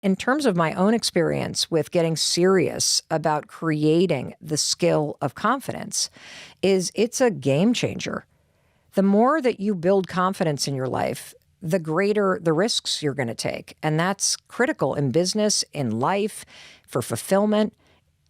In terms of my own experience with getting serious about creating the skill of confidence, is it's a game changer. The more that you build confidence in your life, the greater the risks you're going to take. And that's critical in business, in life, for fulfillment.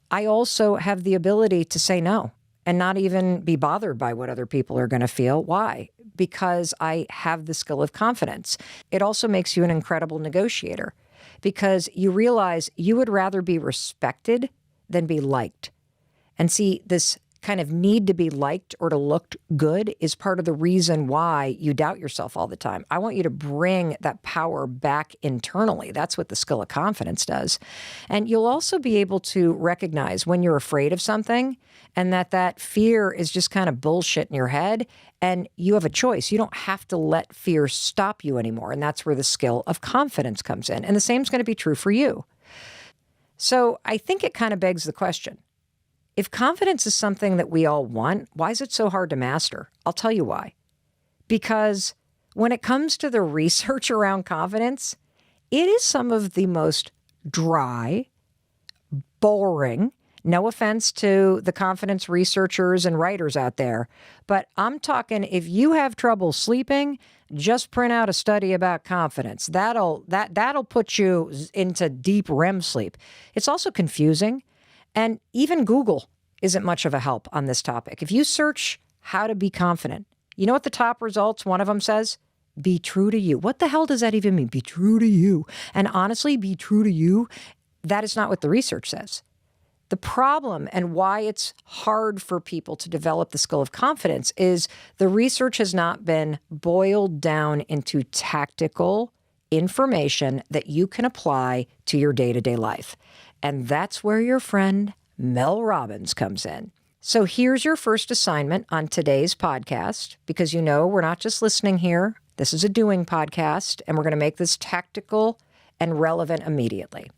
I also have the ability to say no and not even be bothered by what other people are going to feel. Why? Because I have the skill of confidence. It also makes you an incredible negotiator because you realize you would rather be respected than be liked. And see, this kind of need to be liked or to look good is part of the reason why you doubt yourself all the time. I want you to bring that power back internally. That's what the skill of confidence does. And you'll also be able to recognize when you're afraid of something and that fear is just kind of bullshit in your head, and you have a choice. You don't have to let fear stop you anymore. And that's where the skill of confidence comes in. And the same is going to be true for you. So I think it kind of begs the question, if confidence is something that we all want, why is it so hard to master? I'll tell you why. Because when it comes to the research around confidence, it is some of the most dry, boring, no offense to the confidence researchers and writers out there, but I'm talking if you have trouble sleeping, just print out a study about confidence. That'll put you into deep REM sleep. It's also confusing. And even Google isn't much of a help on this topic. If you search how to be confident, you know what the top results, one of them says? Be true to you. What the hell does that even mean? Be true to you. And honestly, be true to you, that is not what the research says. The problem and why it's hard for people to develop the skill of confidence is the research has not been boiled down into tactical information that you can apply to your day-to-day life. And that's where your friend Mel Robbins comes in. So here's your first assignment on today's podcast, because you know we're not just listening here. This is a doing podcast, and we're going to make this tactical and relevant immediately.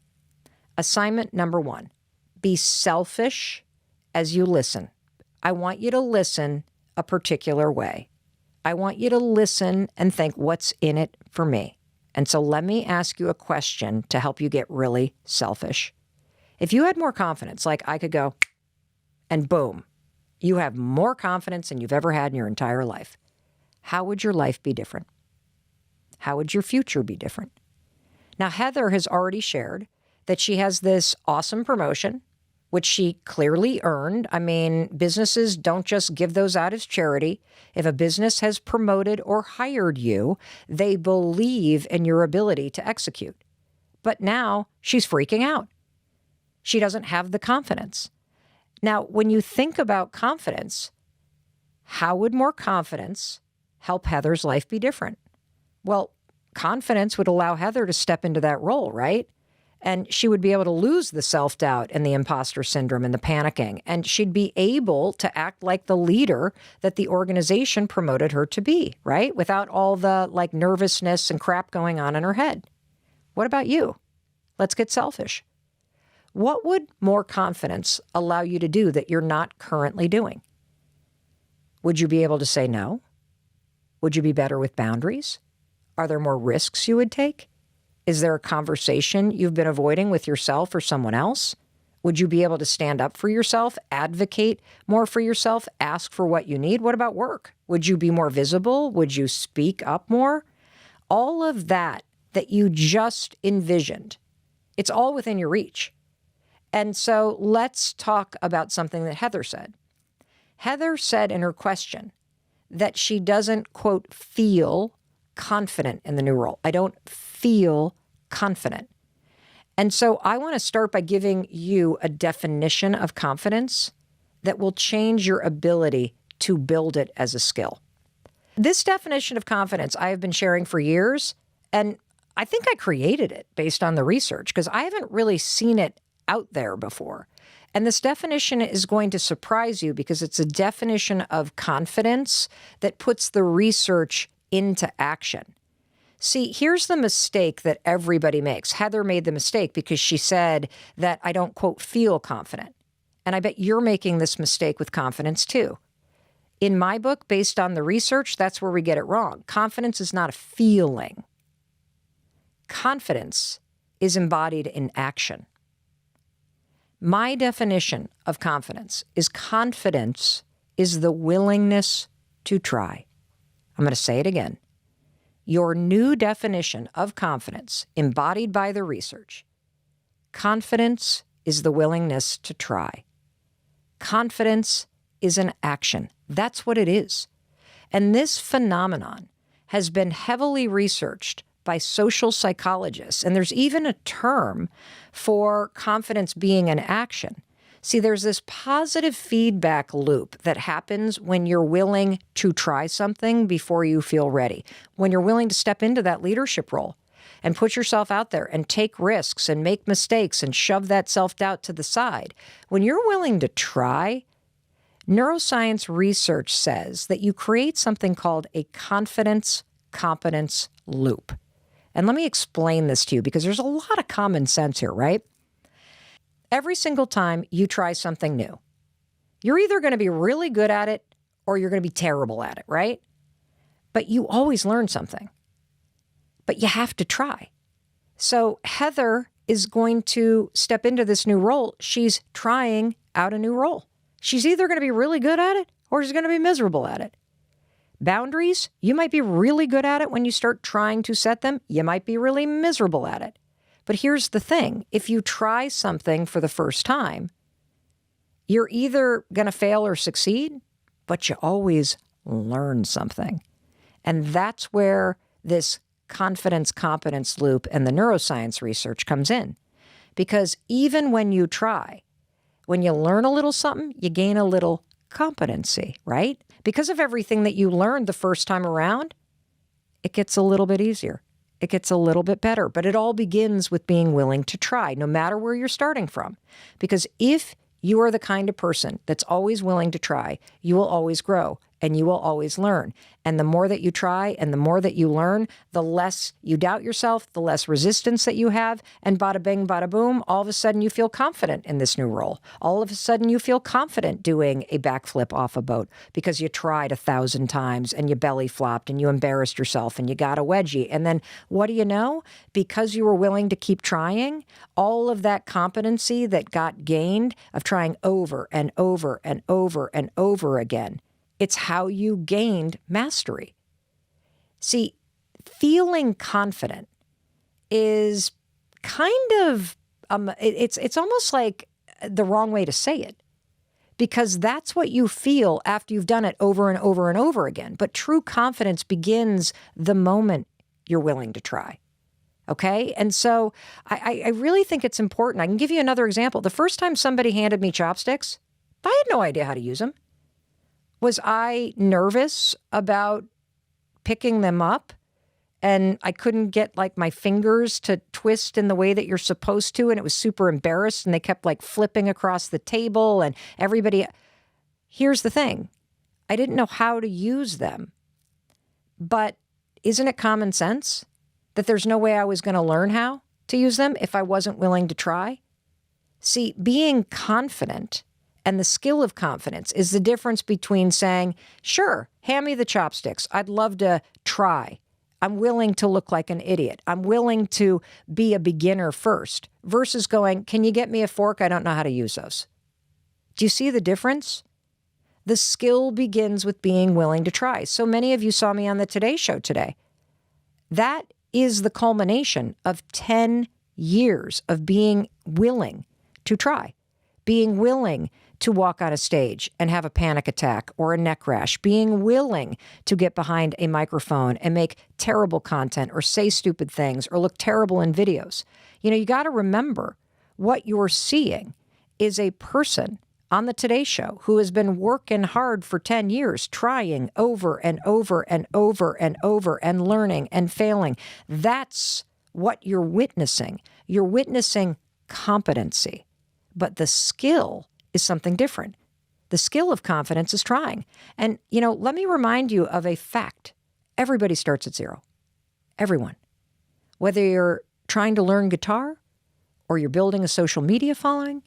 Assignment number 1, be selfish as you listen. I want you to listen a particular way. I want you to listen and think, what's in it for me? And so let me ask you a question to help you get really selfish. If you had more confidence, like I could go and boom, you have more confidence than you've ever had in your entire life, how would your life be different? How would your future be different? Now, Heather has already shared that she has this awesome promotion, which she clearly earned. I mean, businesses don't just give those out as charity. If a business has promoted or hired you, they believe in your ability to execute. But now she's freaking out. She doesn't have the confidence. Now, when you think about confidence, how would more confidence help Heather's life be different? Well, confidence would allow Heather to step into that role, right? And she would be able to lose the self-doubt and the imposter syndrome and the panicking. And she'd be able to act like the leader that the organization promoted her to be, right? Without all the nervousness and crap going on in her head. What about you? Let's get selfish. What would more confidence allow you to do that you're not currently doing? Would you be able to say no? Would you be better with boundaries? Are there more risks you would take? Is there a conversation you've been avoiding with yourself or someone else? Would you be able to stand up for yourself, advocate more for yourself, ask for what you need? What about work? Would you be more visible? Would you speak up more? All of that you just envisioned, it's all within your reach. And so let's talk about something that Heather said. Heather said in her question that she doesn't, quote, feel confident in the new role. I don't feel confident. And so I want to start by giving you a definition of confidence that will change your ability to build it as a skill. This definition of confidence I have been sharing for years, and I think I created it based on the research because I haven't really seen it out there before. And this definition is going to surprise you because it's a definition of confidence that puts the research into action. See, here's the mistake that everybody makes. Heather made the mistake because she said that I don't, quote, feel confident. And I bet you're making this mistake with confidence too. In my book, based on the research, that's where we get it wrong. Confidence is not a feeling. Confidence is embodied in action. My definition of confidence is the willingness to try. I'm going to say it again. Your new definition of confidence, embodied by the research. Confidence is the willingness to try. Confidence is an action. That's what it is. And this phenomenon has been heavily researched by social psychologists. And there's even a term for confidence being an action. See, there's this positive feedback loop that happens when you're willing to try something before you feel ready, when you're willing to step into that leadership role and put yourself out there and take risks and make mistakes and shove that self-doubt to the side. When you're willing to try, neuroscience research says that you create something called a confidence-competence loop. And let me explain this to you because there's a lot of common sense here, right? Every single time you try something new, you're either going to be really good at it or you're going to be terrible at it, right? But you always learn something. But you have to try. So Heather is going to step into this new role. She's trying out a new role. She's either going to be really good at it or she's going to be miserable at it. Boundaries, you might be really good at it when you start trying to set them. You might be really miserable at it. But here's the thing. If you try something for the first time, you're either going to fail or succeed, but you always learn something. And that's where this confidence-competence loop and the neuroscience research comes in. Because even when you try, when you learn a little something, you gain a little competency, right? Because of everything that you learned the first time around, it gets a little bit easier. It gets a little bit better, but it all begins with being willing to try, no matter where you're starting from. Because if you are the kind of person that's always willing to try, you will always grow and you will always learn. And the more that you try and the more that you learn, the less you doubt yourself, the less resistance that you have. And bada bing, bada boom, all of a sudden you feel confident in this new role. All of a sudden you feel confident doing a backflip off a boat because you tried 1,000 times and you belly flopped and you embarrassed yourself and you got a wedgie. And then what do you know? Because you were willing to keep trying, all of that competency that got gained of trying over and over and over and over again, it's how you gained mastery. See, feeling confident is kind of, it's almost like the wrong way to say it, because that's what you feel after you've done it over and over and over again. But true confidence begins the moment you're willing to try. Okay? And so I really think it's important. I can give you another example. The first time somebody handed me chopsticks, I had no idea how to use them. Was I nervous about picking them up and I couldn't get like my fingers to twist in the way that you're supposed to, and it was super embarrassed and they kept like flipping across the table and everybody. Here's the thing. I didn't know how to use them, but isn't it common sense that there's no way I was going to learn how to use them if I wasn't willing to try? See, being confident and the skill of confidence is the difference between saying, sure, hand me the chopsticks. I'd love to try. I'm willing to look like an idiot. I'm willing to be a beginner first, versus going, can you get me a fork? I don't know how to use those. Do you see the difference? The skill begins with being willing to try. So many of you saw me on the Today Show today. That is the culmination of 10 years of being willing to try, being willing to walk on a stage and have a panic attack or a neck rash, being willing to get behind a microphone and make terrible content or say stupid things or look terrible in videos. You know, you got to remember what you're seeing is a person on the Today Show who has been working hard for 10 years, trying over and over and over and over and learning and failing. That's what you're witnessing. You're witnessing competency, but the skill is something different. The skill of confidence is trying. And, you know, let me remind you of a fact. Everybody starts at zero. Everyone. Whether you're trying to learn guitar or you're building a social media following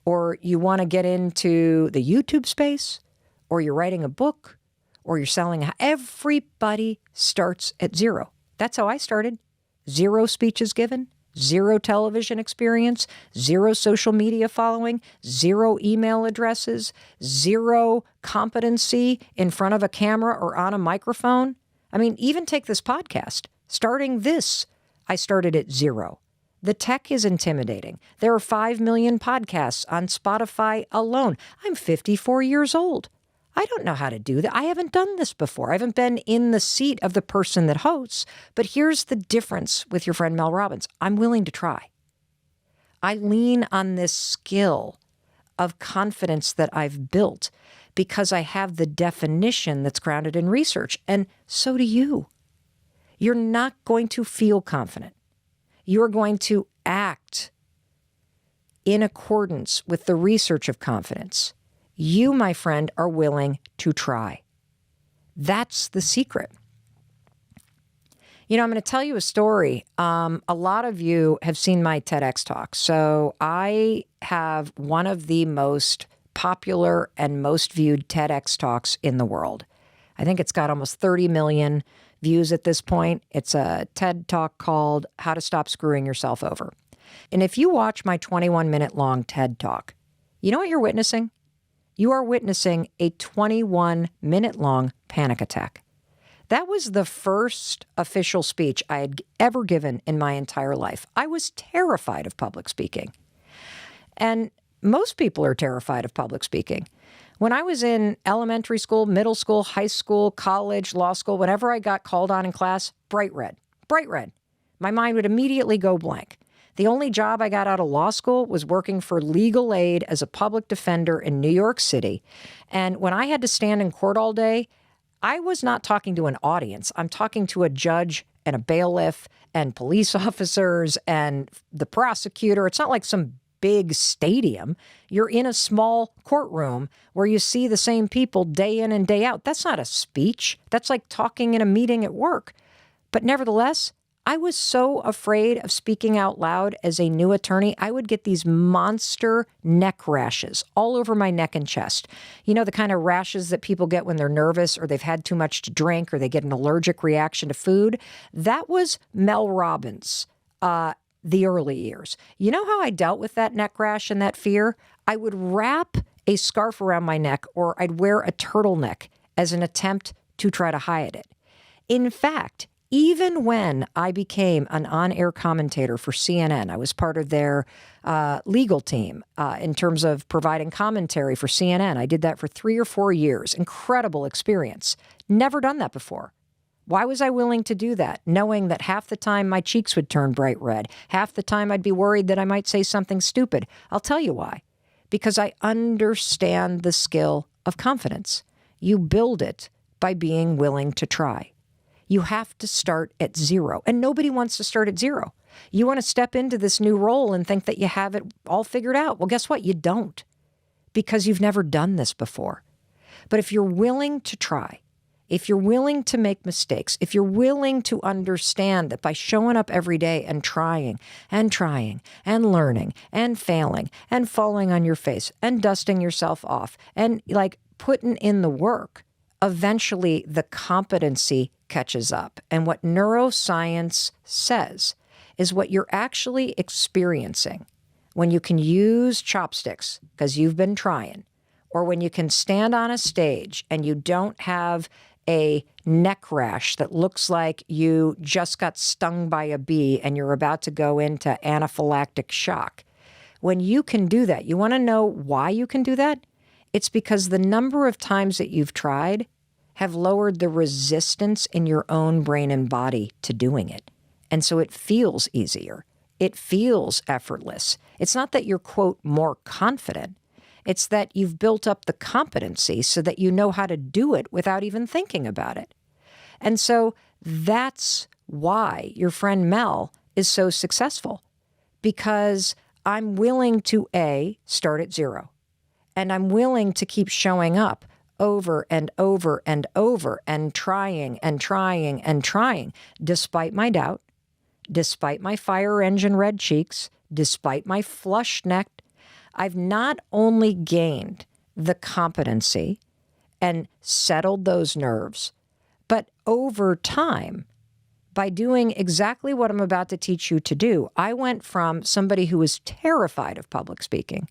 or you want to get into the YouTube space or you're writing a book or you're selling, everybody starts at zero. That's how I started. 0 speeches given, zero television experience, zero social media following, zero email addresses, zero competency in front of a camera or on a microphone. I mean, even take this podcast. Starting this, I started at zero. The tech is intimidating. There are 5 million podcasts on Spotify alone. I'm 54 years old. I don't know how to do that. I haven't done this before. I haven't been in the seat of the person that hosts. But here's the difference with your friend Mel Robbins. I'm willing to try. I lean on this skill of confidence that I've built because I have the definition that's grounded in research. And so do you. You're not going to feel confident. You're going to act in accordance with the research of confidence. You, my friend, are willing to try. That's the secret. You know, I'm going to tell you a story. A lot of you have seen my TEDx talk. So I have one of the most popular and most viewed TEDx talks in the world. I think it's got almost 30 million views at this point. It's a TED talk called How to Stop Screwing Yourself Over. And if you watch my 21-minute long TED talk, you know what you're witnessing? You are witnessing a 21-minute long panic attack. That was the first official speech I had ever given in my entire life. I was terrified of public speaking. And most people are terrified of public speaking. When I was in elementary school, middle school, high school, college, law school, whenever I got called on in class, bright red. My mind would immediately go blank. The only job I got out of law school was working for legal aid as a public defender in New York City. And when I had to stand in court all day, I was not talking to an audience. I'm talking to a judge and a bailiff and police officers and the prosecutor. It's not like some big stadium. You're in a small courtroom where you see the same people day in and day out. That's not a speech. That's like talking in a meeting at work. But nevertheless, I was so afraid of speaking out loud as a new attorney. I would get these monster neck rashes all over my neck and chest. You know, the kind of rashes that people get when they're nervous or they've had too much to drink or they get an allergic reaction to food. That was Mel Robbins, the early years. You know how I dealt with that neck rash and that fear? I would wrap a scarf around my neck or I'd wear a turtleneck as an attempt to try to hide it. In fact, even when I became an on-air commentator for CNN, I was part of their legal team in terms of providing commentary for CNN. I did that for 3 or 4 years. Incredible experience. Never done that before. Why was I willing to do that, knowing that half the time my cheeks would turn bright red, half the time I'd be worried that I might say something stupid? I'll tell you why. Because I understand the skill of confidence. You build it by being willing to try. You have to start at zero, and nobody wants to start at zero. You want to step into this new role and think that you have it all figured out. Well, guess what? You don't, because you've never done this before. But if you're willing to try, if you're willing to make mistakes, if you're willing to understand that by showing up every day and trying and learning and failing and falling on your face and dusting yourself off and like putting in the work, eventually the competency catches up. And what neuroscience says is what you're actually experiencing when you can use chopsticks because you've been trying, or when you can stand on a stage and you don't have a neck rash that looks like you just got stung by a bee and you're about to go into anaphylactic shock. When you can do that, you want to know why you can do that? It's because the number of times that you've tried have lowered the resistance in your own brain and body to doing it. And so it feels easier. It feels effortless. It's not that you're, quote, more confident. It's that you've built up the competency so that you know how to do it without even thinking about it. And so that's why your friend Mel is so successful, because I'm willing to, A, start at zero, and I'm willing to keep showing up over and over and over and trying, despite my doubt, despite my fire engine red cheeks, despite my flushed neck. I've not only gained the competency and settled those nerves, but over time by doing exactly what I'm about to teach you to do. I went from somebody who was terrified of public speaking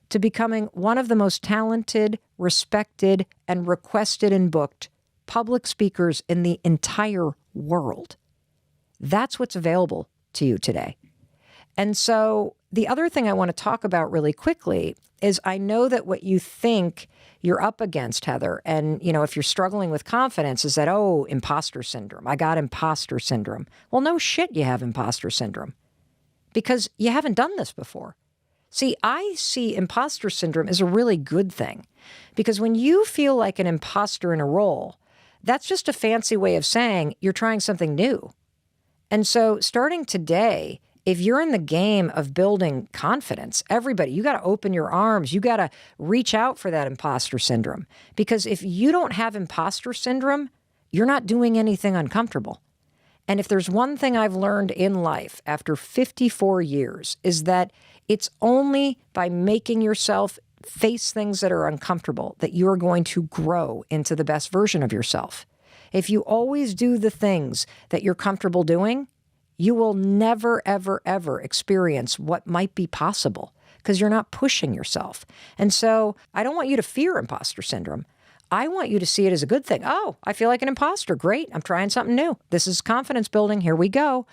to becoming one of the most talented, respected, and requested and booked public speakers in the entire world. That's what's available to you today. And so the other thing I want to talk about really quickly is I know that what you think you're up against, Heather, and, if you're struggling with confidence is that, oh, imposter syndrome. I got imposter syndrome. Well, no shit, you have imposter syndrome because you haven't done this before. See, I see imposter syndrome as a really good thing because when you feel like an imposter in a role, that's just a fancy way of saying you're trying something new. And so starting today, if you're in the game of building confidence, everybody, you got to open your arms. You got to reach out for that imposter syndrome. Because if you don't have imposter syndrome, you're not doing anything uncomfortable. And if there's one thing I've learned in life after 54 years is that it's only by making yourself face things that are uncomfortable that you're going to grow into the best version of yourself. If you always do the things that you're comfortable doing, you will never, ever, ever experience what might be possible because you're not pushing yourself. And so I don't want you to fear imposter syndrome. I want you to see it as a good thing. Oh, I feel like an imposter. Great. I'm trying something new. This is confidence building. Here we go.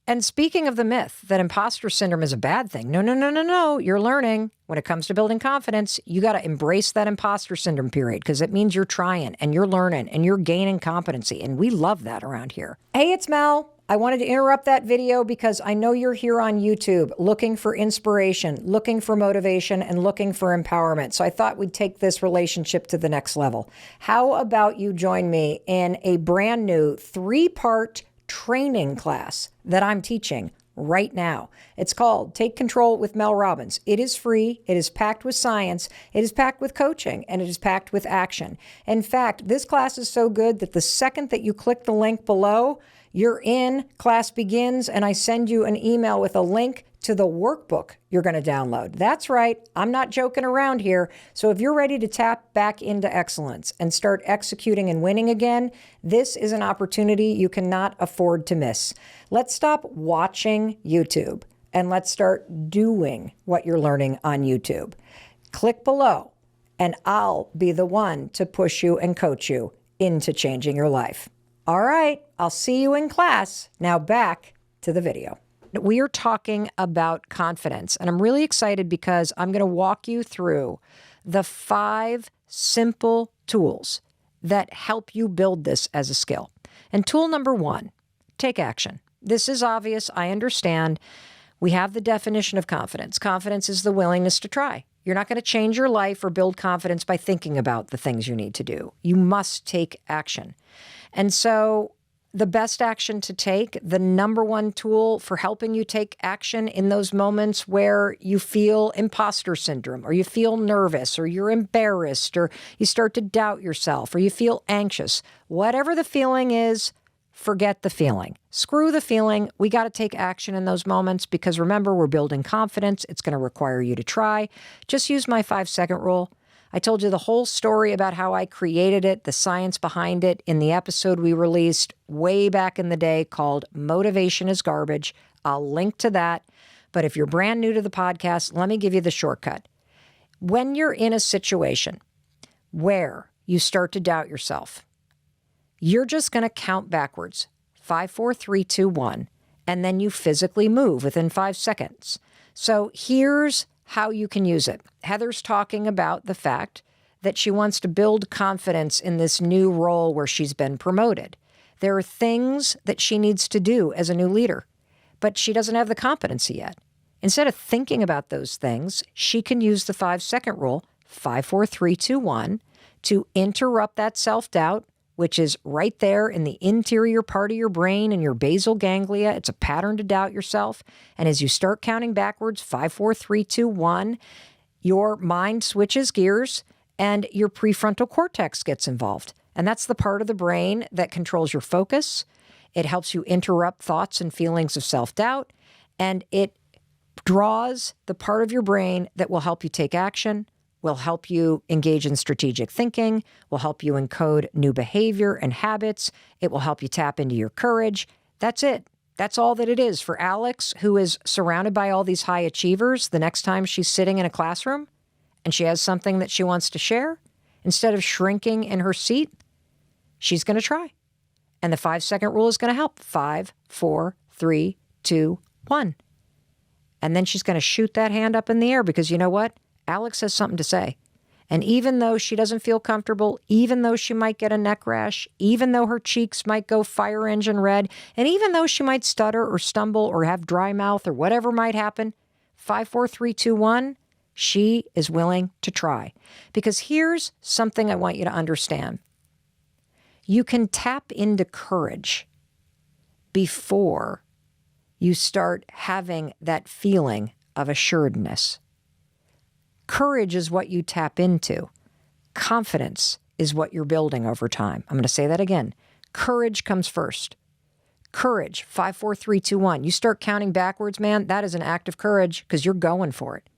And speaking of the myth that imposter syndrome is a bad thing, no. You're learning when it comes to building confidence, you got to embrace that imposter syndrome period because it means you're trying and you're learning and you're gaining competency. And we love that around here. Hey, it's Mel. I wanted to interrupt that video because I know you're here on YouTube looking for inspiration, looking for motivation, and looking for empowerment. So I thought we'd take this relationship to the next level. How about you join me in a brand new 3-part training class that I'm teaching right now. It's called Take Control with Mel Robbins. It is free. It is packed with science. It is packed with coaching, and it is packed with action. In fact, this class is so good that the second that you click the link below, you're in, class begins, and I send you an email with a link to the workbook you're going to download. That's right. I'm not joking around here. So if you're ready to tap back into excellence and start executing and winning again, this is an opportunity you cannot afford to miss. Let's stop watching YouTube and let's start doing what you're learning on YouTube. Click below and I'll be the one to push you and coach you into changing your life. All right, I'll see you in class. Now back to the video. We are talking about confidence, and I'm really excited because I'm going to walk you through the 5 simple tools that help you build this as a skill. And tool number 1, take action. This is obvious. I understand. We have the definition of confidence. Confidence is the willingness to try. You're not going to change your life or build confidence by thinking about the things you need to do. You must take action. And so the best action to take, the number 1 tool for helping you take action in those moments where you feel imposter syndrome or you feel nervous or you're embarrassed or you start to doubt yourself or you feel anxious, whatever the feeling is, forget the feeling. Screw the feeling. We got to take action in those moments because remember, we're building confidence. It's going to require you to try. Just use my 5-second rule. I told you the whole story about how I created it, the science behind it, in the episode we released way back in the day called Motivation is Garbage. I'll link to that. But if you're brand new to the podcast, let me give you the shortcut. When you're in a situation where you start to doubt yourself, you're just going to count backwards, 5, 4, 3, 2, 1, and then you physically move within 5 seconds. So here's how you can use it. Heather's talking about the fact that she wants to build confidence in this new role where she's been promoted. There are things that she needs to do as a new leader, but she doesn't have the competency yet. Instead of thinking about those things, she can use the 5-second rule, 5, 4, 3, 2, 1, to interrupt that self-doubt, which is right there in the interior part of your brain and your basal ganglia. It's a pattern to doubt yourself. And as you start counting backwards, 5, 4, 3, 2, 1, your mind switches gears and your prefrontal cortex gets involved. And that's the part of the brain that controls your focus. It helps you interrupt thoughts and feelings of self-doubt. And it draws the part of your brain that will help you take action, will help you engage in strategic thinking, will help you encode new behavior and habits. It will help you tap into your courage. That's it. That's all that it is. For Alex, who is surrounded by all these high achievers, the next time she's sitting in a classroom and she has something that she wants to share, instead of shrinking in her seat, she's going to try. And the 5-second rule is going to help. 5, 4, 3, 2, 1. And then she's going to shoot that hand up in the air because you know what? Alex has something to say. And even though she doesn't feel comfortable, even though she might get a neck rash, even though her cheeks might go fire engine red, and even though she might stutter or stumble or have dry mouth or whatever might happen, 5, 4, 3, 2, 1, she is willing to try. Because here's something I want you to understand. You can tap into courage before you start having that feeling of assuredness. Courage is what you tap into. Confidence is what you're building over time. I'm going to say that again. Courage comes first. Courage, 5, 4, 3, 2, 1. You start counting backwards, man, that is an act of courage because you're going for it.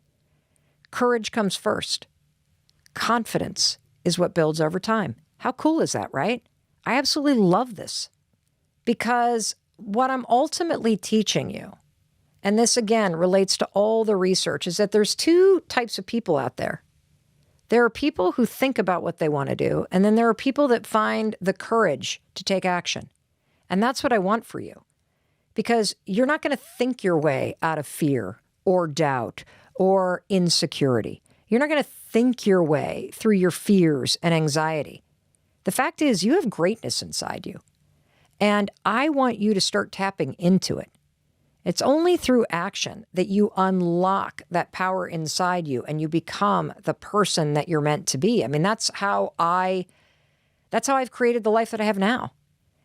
Courage comes first. Confidence is what builds over time. How cool is that, right? I absolutely love this because what I'm ultimately teaching you, and this again relates to all the research, is that there's two types of people out there. There are people who think about what they want to do, and then there are people that find the courage to take action. And that's what I want for you, because you're not going to think your way out of fear or doubt or insecurity. You're not going to think your way through your fears and anxiety. The fact is, you have greatness inside you, and I want you to start tapping into it. It's only through action that you unlock that power inside you and you become the person that you're meant to be. I mean, that's how I've created the life that I have now.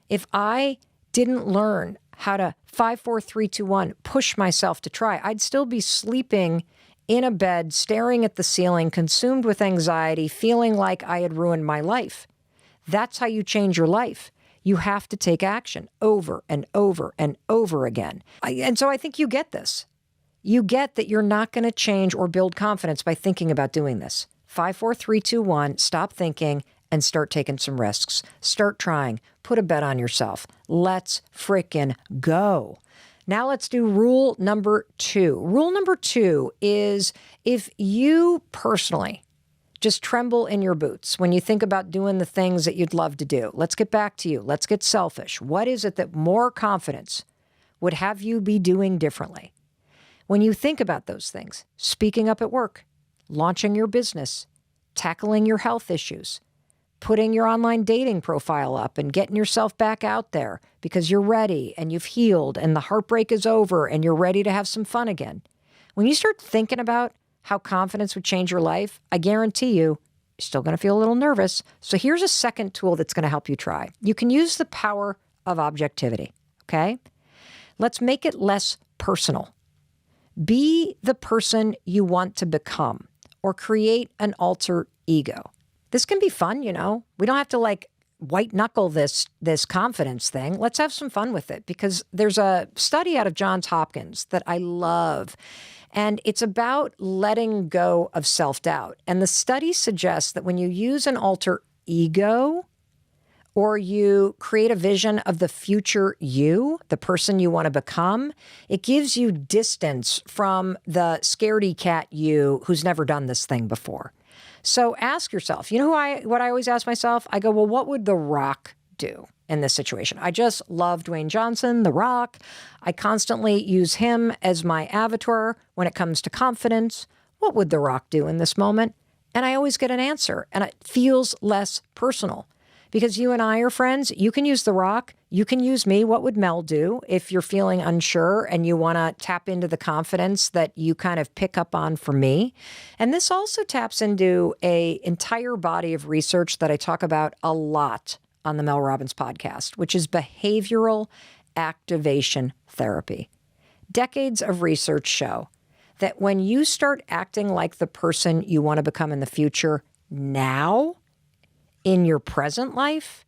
If I didn't learn how to 5, 4, 3, 2, 1, push myself to try, I'd still be sleeping in a bed, staring at the ceiling, consumed with anxiety, feeling like I had ruined my life. That's how you change your life. You have to take action over and over and over again. And so I think you get this. You get that you're not going to change or build confidence by thinking about doing this. 5, 4, 3, 2, 1, stop thinking and start taking some risks. Start trying. Put a bet on yourself. Let's frickin' go. Now let's do rule number 2. Rule number 2 is if you personally just tremble in your boots when you think about doing the things that you'd love to do. Let's get back to you. Let's get selfish. What is it that more confidence would have you be doing differently? When you think about those things, speaking up at work, launching your business, tackling your health issues, putting your online dating profile up and getting yourself back out there because you're ready and you've healed and the heartbreak is over and you're ready to have some fun again. When you start thinking about how confidence would change your life, I guarantee you're still going to feel a little nervous. So here's a second tool that's going to help you try. You can use the power of objectivity, okay? Let's make it less personal. Be the person you want to become or create an alter ego. This can be fun, you know. We don't have to white knuckle this confidence thing. Let's have some fun with it because there's a study out of Johns Hopkins that I love. And it's about letting go of self-doubt. And the study suggests that when you use an alter ego or you create a vision of the future you, the person you want to become, it gives you distance from the scaredy cat you who's never done this thing before. So ask yourself, you know what I always ask myself? I go, well, what would The Rock do in this situation? I just love Dwayne Johnson, The Rock. I constantly use him as my avatar when it comes to confidence. What would The Rock do in this moment? And I always get an answer, and it feels less personal. Because you and I are friends, you can use The Rock, you can use me. What would Mel do if you're feeling unsure and you want to tap into the confidence that you kind of pick up on from me? And this also taps into an entire body of research that I talk about a lot on the Mel Robbins podcast, which is behavioral activation therapy. Decades of research show that when you start acting like the person you want to become in the future now, in your present life,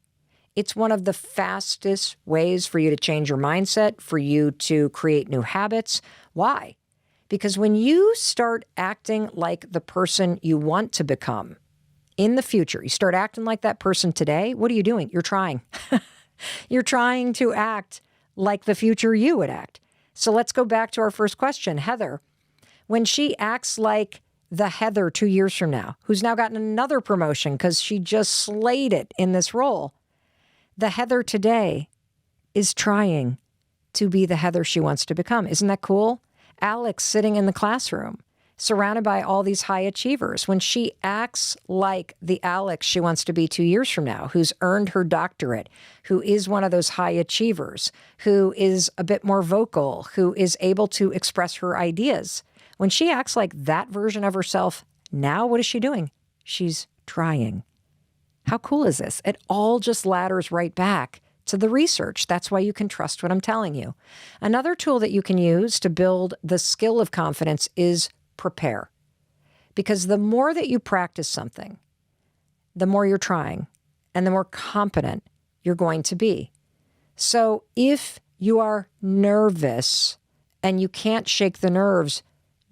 it's one of the fastest ways for you to change your mindset, for you to create new habits. Why? Because when you start acting like the person you want to become in the future, you start acting like that person today, what are you doing? You're trying. You're trying to act like the future you would act. So let's go back to our first question. Heather, when she acts like the Heather 2 years from now, who's now gotten another promotion because she just slayed it in this role, the Heather today is trying to be the Heather she wants to become. Isn't that cool? Alex sitting in the classroom, surrounded by all these high achievers. When she acts like the Alex she wants to be 2 years from now, who's earned her doctorate, who is one of those high achievers, who is a bit more vocal, who is able to express her ideas. When she acts like that version of herself now, what is she doing? She's trying. How cool is this? It all just ladders right back to the research. That's why you can trust what I'm telling you. Another tool that you can use to build the skill of confidence is prepare. Because the more that you practice something, the more you're trying and the more competent you're going to be. So if you are nervous and you can't shake the nerves,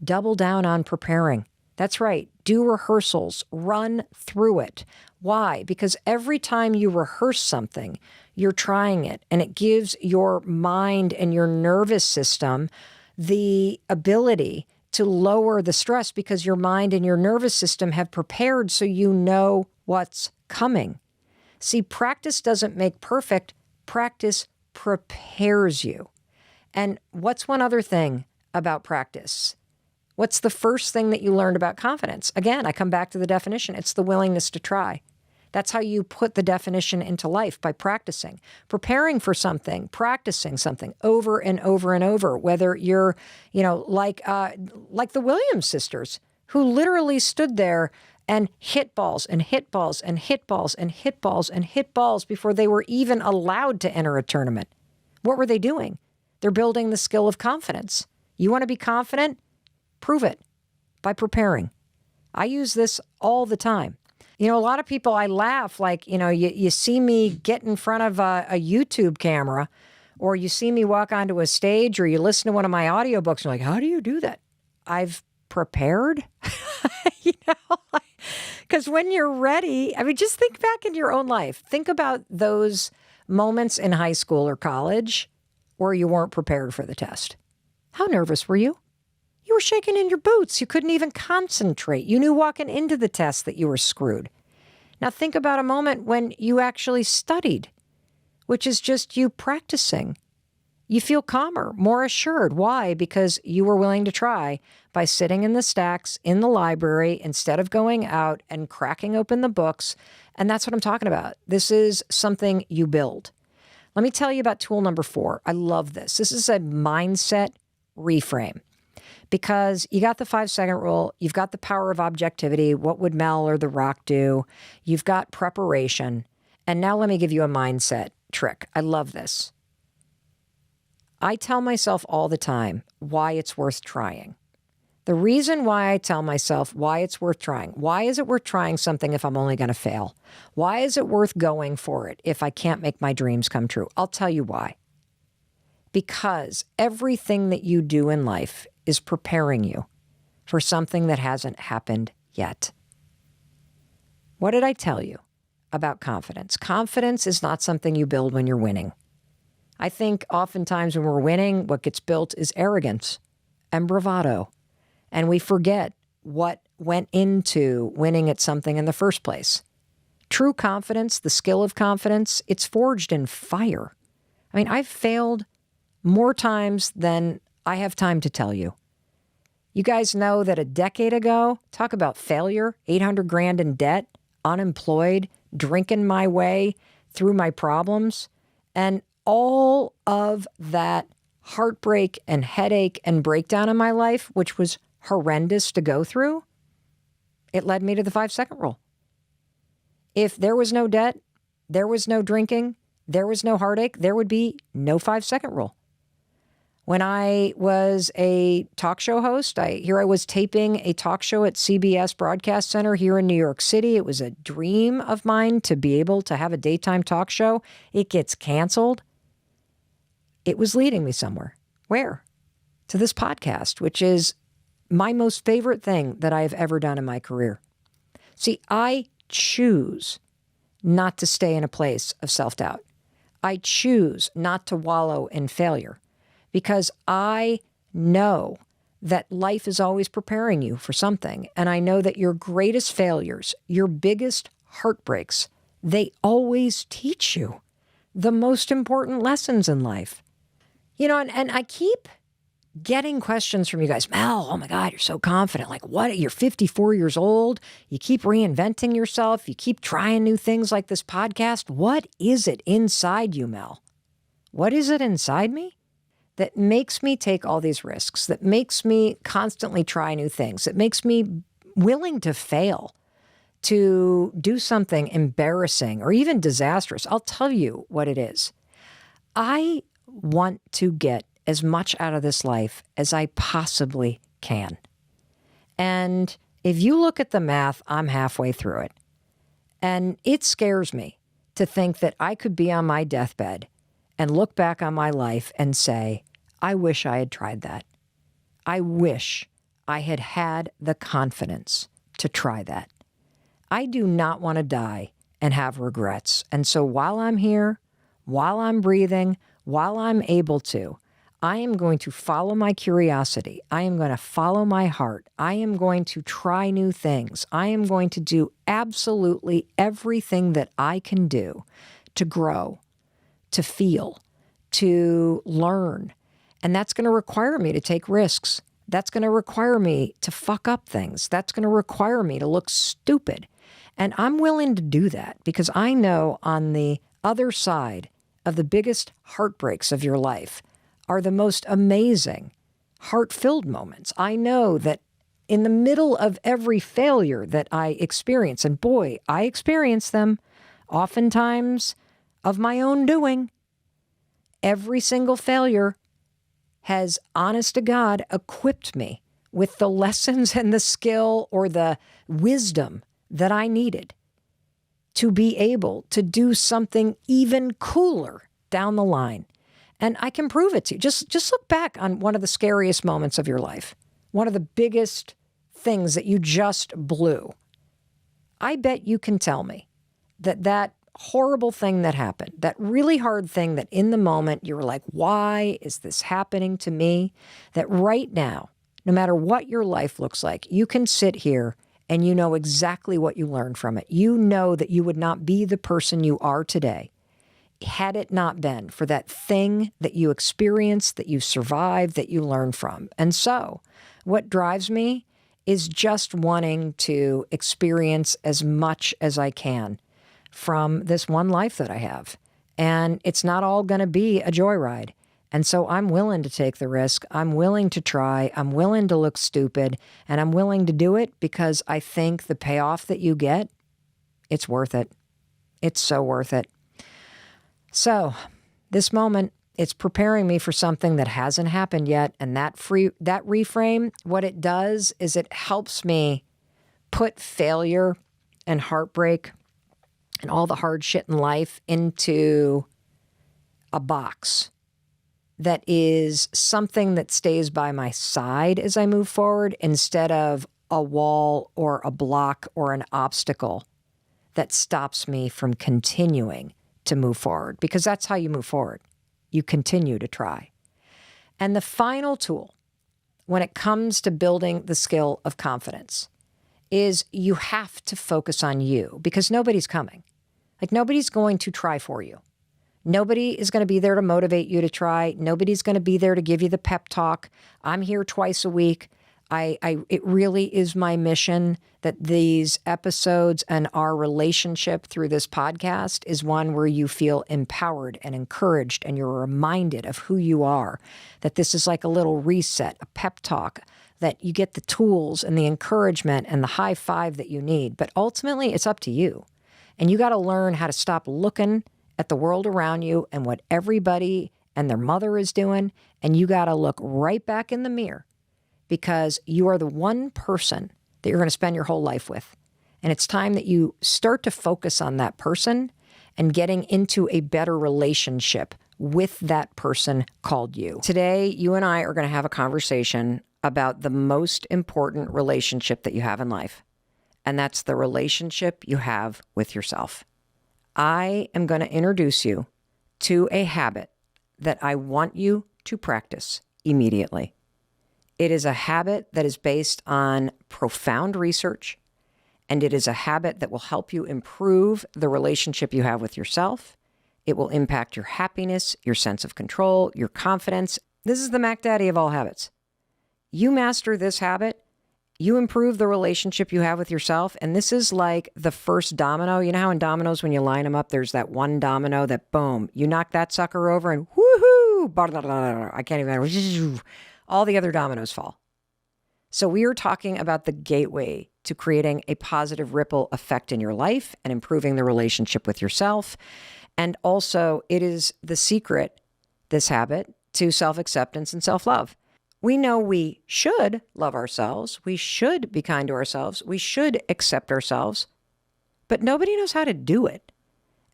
double down on preparing. That's right. Do rehearsals. Run through it. Why? Because every time you rehearse something, you're trying it, and it gives your mind and your nervous system the ability to lower the stress because your mind and your nervous system have prepared so you know what's coming. See, practice doesn't make perfect. Practice prepares you. And what's one other thing about practice? What's the first thing that you learned about confidence? Again, I come back to the definition. It's the willingness to try. That's how you put the definition into life, by practicing, preparing for something, practicing something over and over and over, whether you're, like the Williams sisters, who literally stood there and hit balls and hit balls and hit balls and hit balls and hit balls before they were even allowed to enter a tournament. What were they doing? They're building the skill of confidence. You want to be confident? Prove it by preparing. I use this all the time. A lot of people, I laugh, like, you see me get in front of a YouTube camera, or you see me walk onto a stage, or you listen to one of my audiobooks, and you're like, how do you do that? I've prepared, because when you're ready, just think back in your own life. Think about those moments in high school or college where you weren't prepared for the test. How nervous were you? You were shaking in your boots. You couldn't even concentrate. You knew walking into the test that you were screwed. Now think about a moment when you actually studied, which is just you practicing. You feel calmer, more assured. Why? Because you were willing to try by sitting in the stacks in the library instead of going out and cracking open the books. And that's what I'm talking about. This is something you build. Let me tell you about tool number 4. I love this. This is a mindset reframe. Because you got the 5-second rule, you've got the power of objectivity, what would Mel or The Rock do? You've got preparation. And now let me give you a mindset trick. I love this. I tell myself all the time why it's worth trying. The reason why I tell myself why it's worth trying. Why is it worth trying something if I'm only going to fail? Why is it worth going for it if I can't make my dreams come true? I'll tell you why. Because everything that you do in life is preparing you for something that hasn't happened yet. What did I tell you about confidence? Confidence is not something you build when you're winning. I think oftentimes when we're winning, what gets built is arrogance and bravado. And we forget what went into winning at something in the first place. True confidence, the skill of confidence, it's forged in fire. I've failed more times than I have time to tell you. You guys know that a decade ago, talk about failure, 800 grand in debt, unemployed, drinking my way through my problems, and all of that heartbreak and headache and breakdown in my life, which was horrendous to go through, it led me to the 5-second rule. If there was no debt, there was no drinking, there was no heartache, there would be no 5-second rule. When I was a talk show host, I was taping a talk show at CBS Broadcast Center here in New York City. It was a dream of mine to be able to have a daytime talk show. It gets canceled. It was leading me somewhere. Where? To this podcast, which is my most favorite thing that I've ever done in my career. See, I choose not to stay in a place of self-doubt. I choose not to wallow in failure because I know that life is always preparing you for something. And I know that your greatest failures, your biggest heartbreaks, they always teach you the most important lessons in life. And I keep getting questions from you guys. Mel, oh my God, you're so confident. Like, what? You're 54 years old. You keep reinventing yourself. You keep trying new things like this podcast. What is it inside you, Mel? What is it inside me that makes me take all these risks, that makes me constantly try new things, that makes me willing to fail, to do something embarrassing or even disastrous? I'll tell you what it is. I want to get as much out of this life as I possibly can. And if you look at the math, I'm halfway through it. And it scares me to think that I could be on my deathbed and look back on my life and say, I wish I had tried that. I wish I had had the confidence to try that. I do not want to die and have regrets. And so while I'm here, while I'm breathing, while I'm able to, I am going to follow my curiosity. I am going to follow my heart. I am going to try new things. I am going to do absolutely everything that I can do to grow, to feel, to learn. And that's going to require me to take risks. That's going to require me to fuck up things. That's going to require me to look stupid. And I'm willing to do that because I know on the other side of the biggest heartbreaks of your life are the most amazing, heart-filled moments. I know that in the middle of every failure that I experience, and boy, I experience them oftentimes of my own doing, every single failure has, honest to God, equipped me with the lessons and the skill or the wisdom that I needed to be able to do something even cooler down the line. And I can prove it to you. Just look back on one of the scariest moments of your life, one of the biggest things that you just blew. I bet you can tell me that horrible thing that happened, that really hard thing that in the moment you were like, why is this happening to me? That right now, no matter what your life looks like, you can sit here and you know exactly what you learned from it. You know that you would not be the person you are today had it not been for that thing that you experienced, that you survived, that you learned from. And so what drives me is just wanting to experience as much as I can from this one life that I have. And it's not all going to be a joyride. And so I'm willing to take the risk. I'm willing to try. I'm willing to look stupid. And I'm willing to do it because I think the payoff that you get, it's worth it. It's so worth it. So this moment, it's preparing me for something that hasn't happened yet. And that reframe, what it does is it helps me put failure and heartbreak and all the hard shit in life into a box that is something that stays by my side as I move forward instead of a wall or a block or an obstacle that stops me from continuing to move forward, because that's how you move forward. You continue to try. And the final tool when it comes to building the skill of confidence is you have to focus on you, because nobody's coming. Like, nobody's going to try for you. Nobody is going to be there to motivate you to try. Nobody's going to be there to give you the pep talk. I'm here twice a week. It really is my mission that these episodes and our relationship through this podcast is one where you feel empowered and encouraged and you're reminded of who you are, that this is like a little reset, a pep talk, that you get the tools and the encouragement and the high five that you need. But ultimately, it's up to you. And you got to learn how to stop looking at the world around you and what everybody and their mother is doing, and you got to look right back in the mirror, because you are the one person that you're going to spend your whole life with. And it's time that you start to focus on that person and getting into a better relationship with that person called you. Today, you and I are going to have a conversation about the most important relationship that you have in life, and that's the relationship you have with yourself. I am going to introduce you to a habit that I want you to practice immediately. It is a habit that is based on profound research, and it is a habit that will help you improve the relationship you have with yourself. It will impact your happiness, your sense of control, your confidence. This is the Mac Daddy of all habits. You master this habit, you improve the relationship you have with yourself, and this is like the first domino. You know how in dominoes, when you line them up, there's that one domino that, boom, you knock that sucker over and woohoo, I can't even, all the other dominoes fall. So we are talking about the gateway to creating a positive ripple effect in your life and improving the relationship with yourself. And also, it is the secret, this habit, to self-acceptance and self-love. We know we should love ourselves. We should be kind to ourselves. We should accept ourselves. But nobody knows how to do it.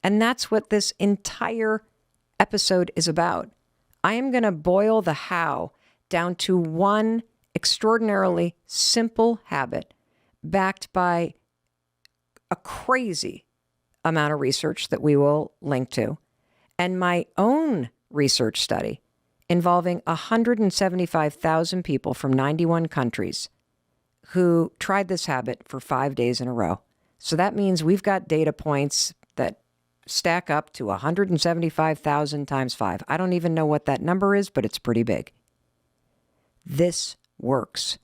And that's what this entire episode is about. I am going to boil the how down to one extraordinarily simple habit backed by a crazy amount of research that we will link to, and my own research study involving 175,000 people from 91 countries who tried this habit for 5 days in a row. So that means we've got data points that stack up to 175,000 times 5. I don't even know what that number is, but it's pretty big. This works.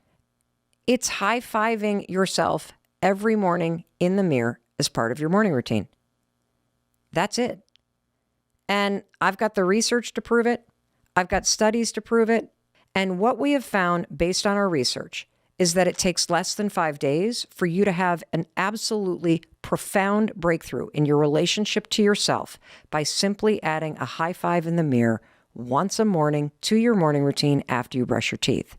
It's high-fiving yourself every morning in the mirror as part of your morning routine. That's it. And I've got the research to prove it. I've got studies to prove it. And what we have found based on our research is that it takes less than 5 days for you to have an absolutely profound breakthrough in your relationship to yourself by simply adding a high five in the mirror once a morning to your morning routine after you brush your teeth.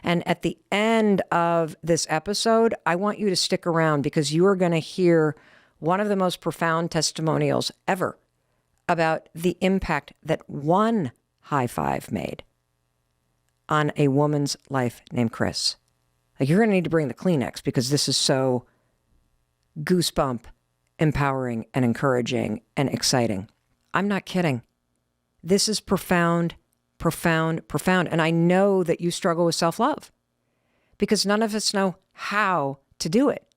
And at the end of this episode, I want you to stick around because you are going to hear one of the most profound testimonials ever about the impact that one high five made on a woman's life named Chris. Like, you're going to need to bring the Kleenex because this is so goosebump, empowering, and encouraging and exciting. I'm not kidding. This is profound, profound, profound. And I know that you struggle with self-love because none of us know how to do it.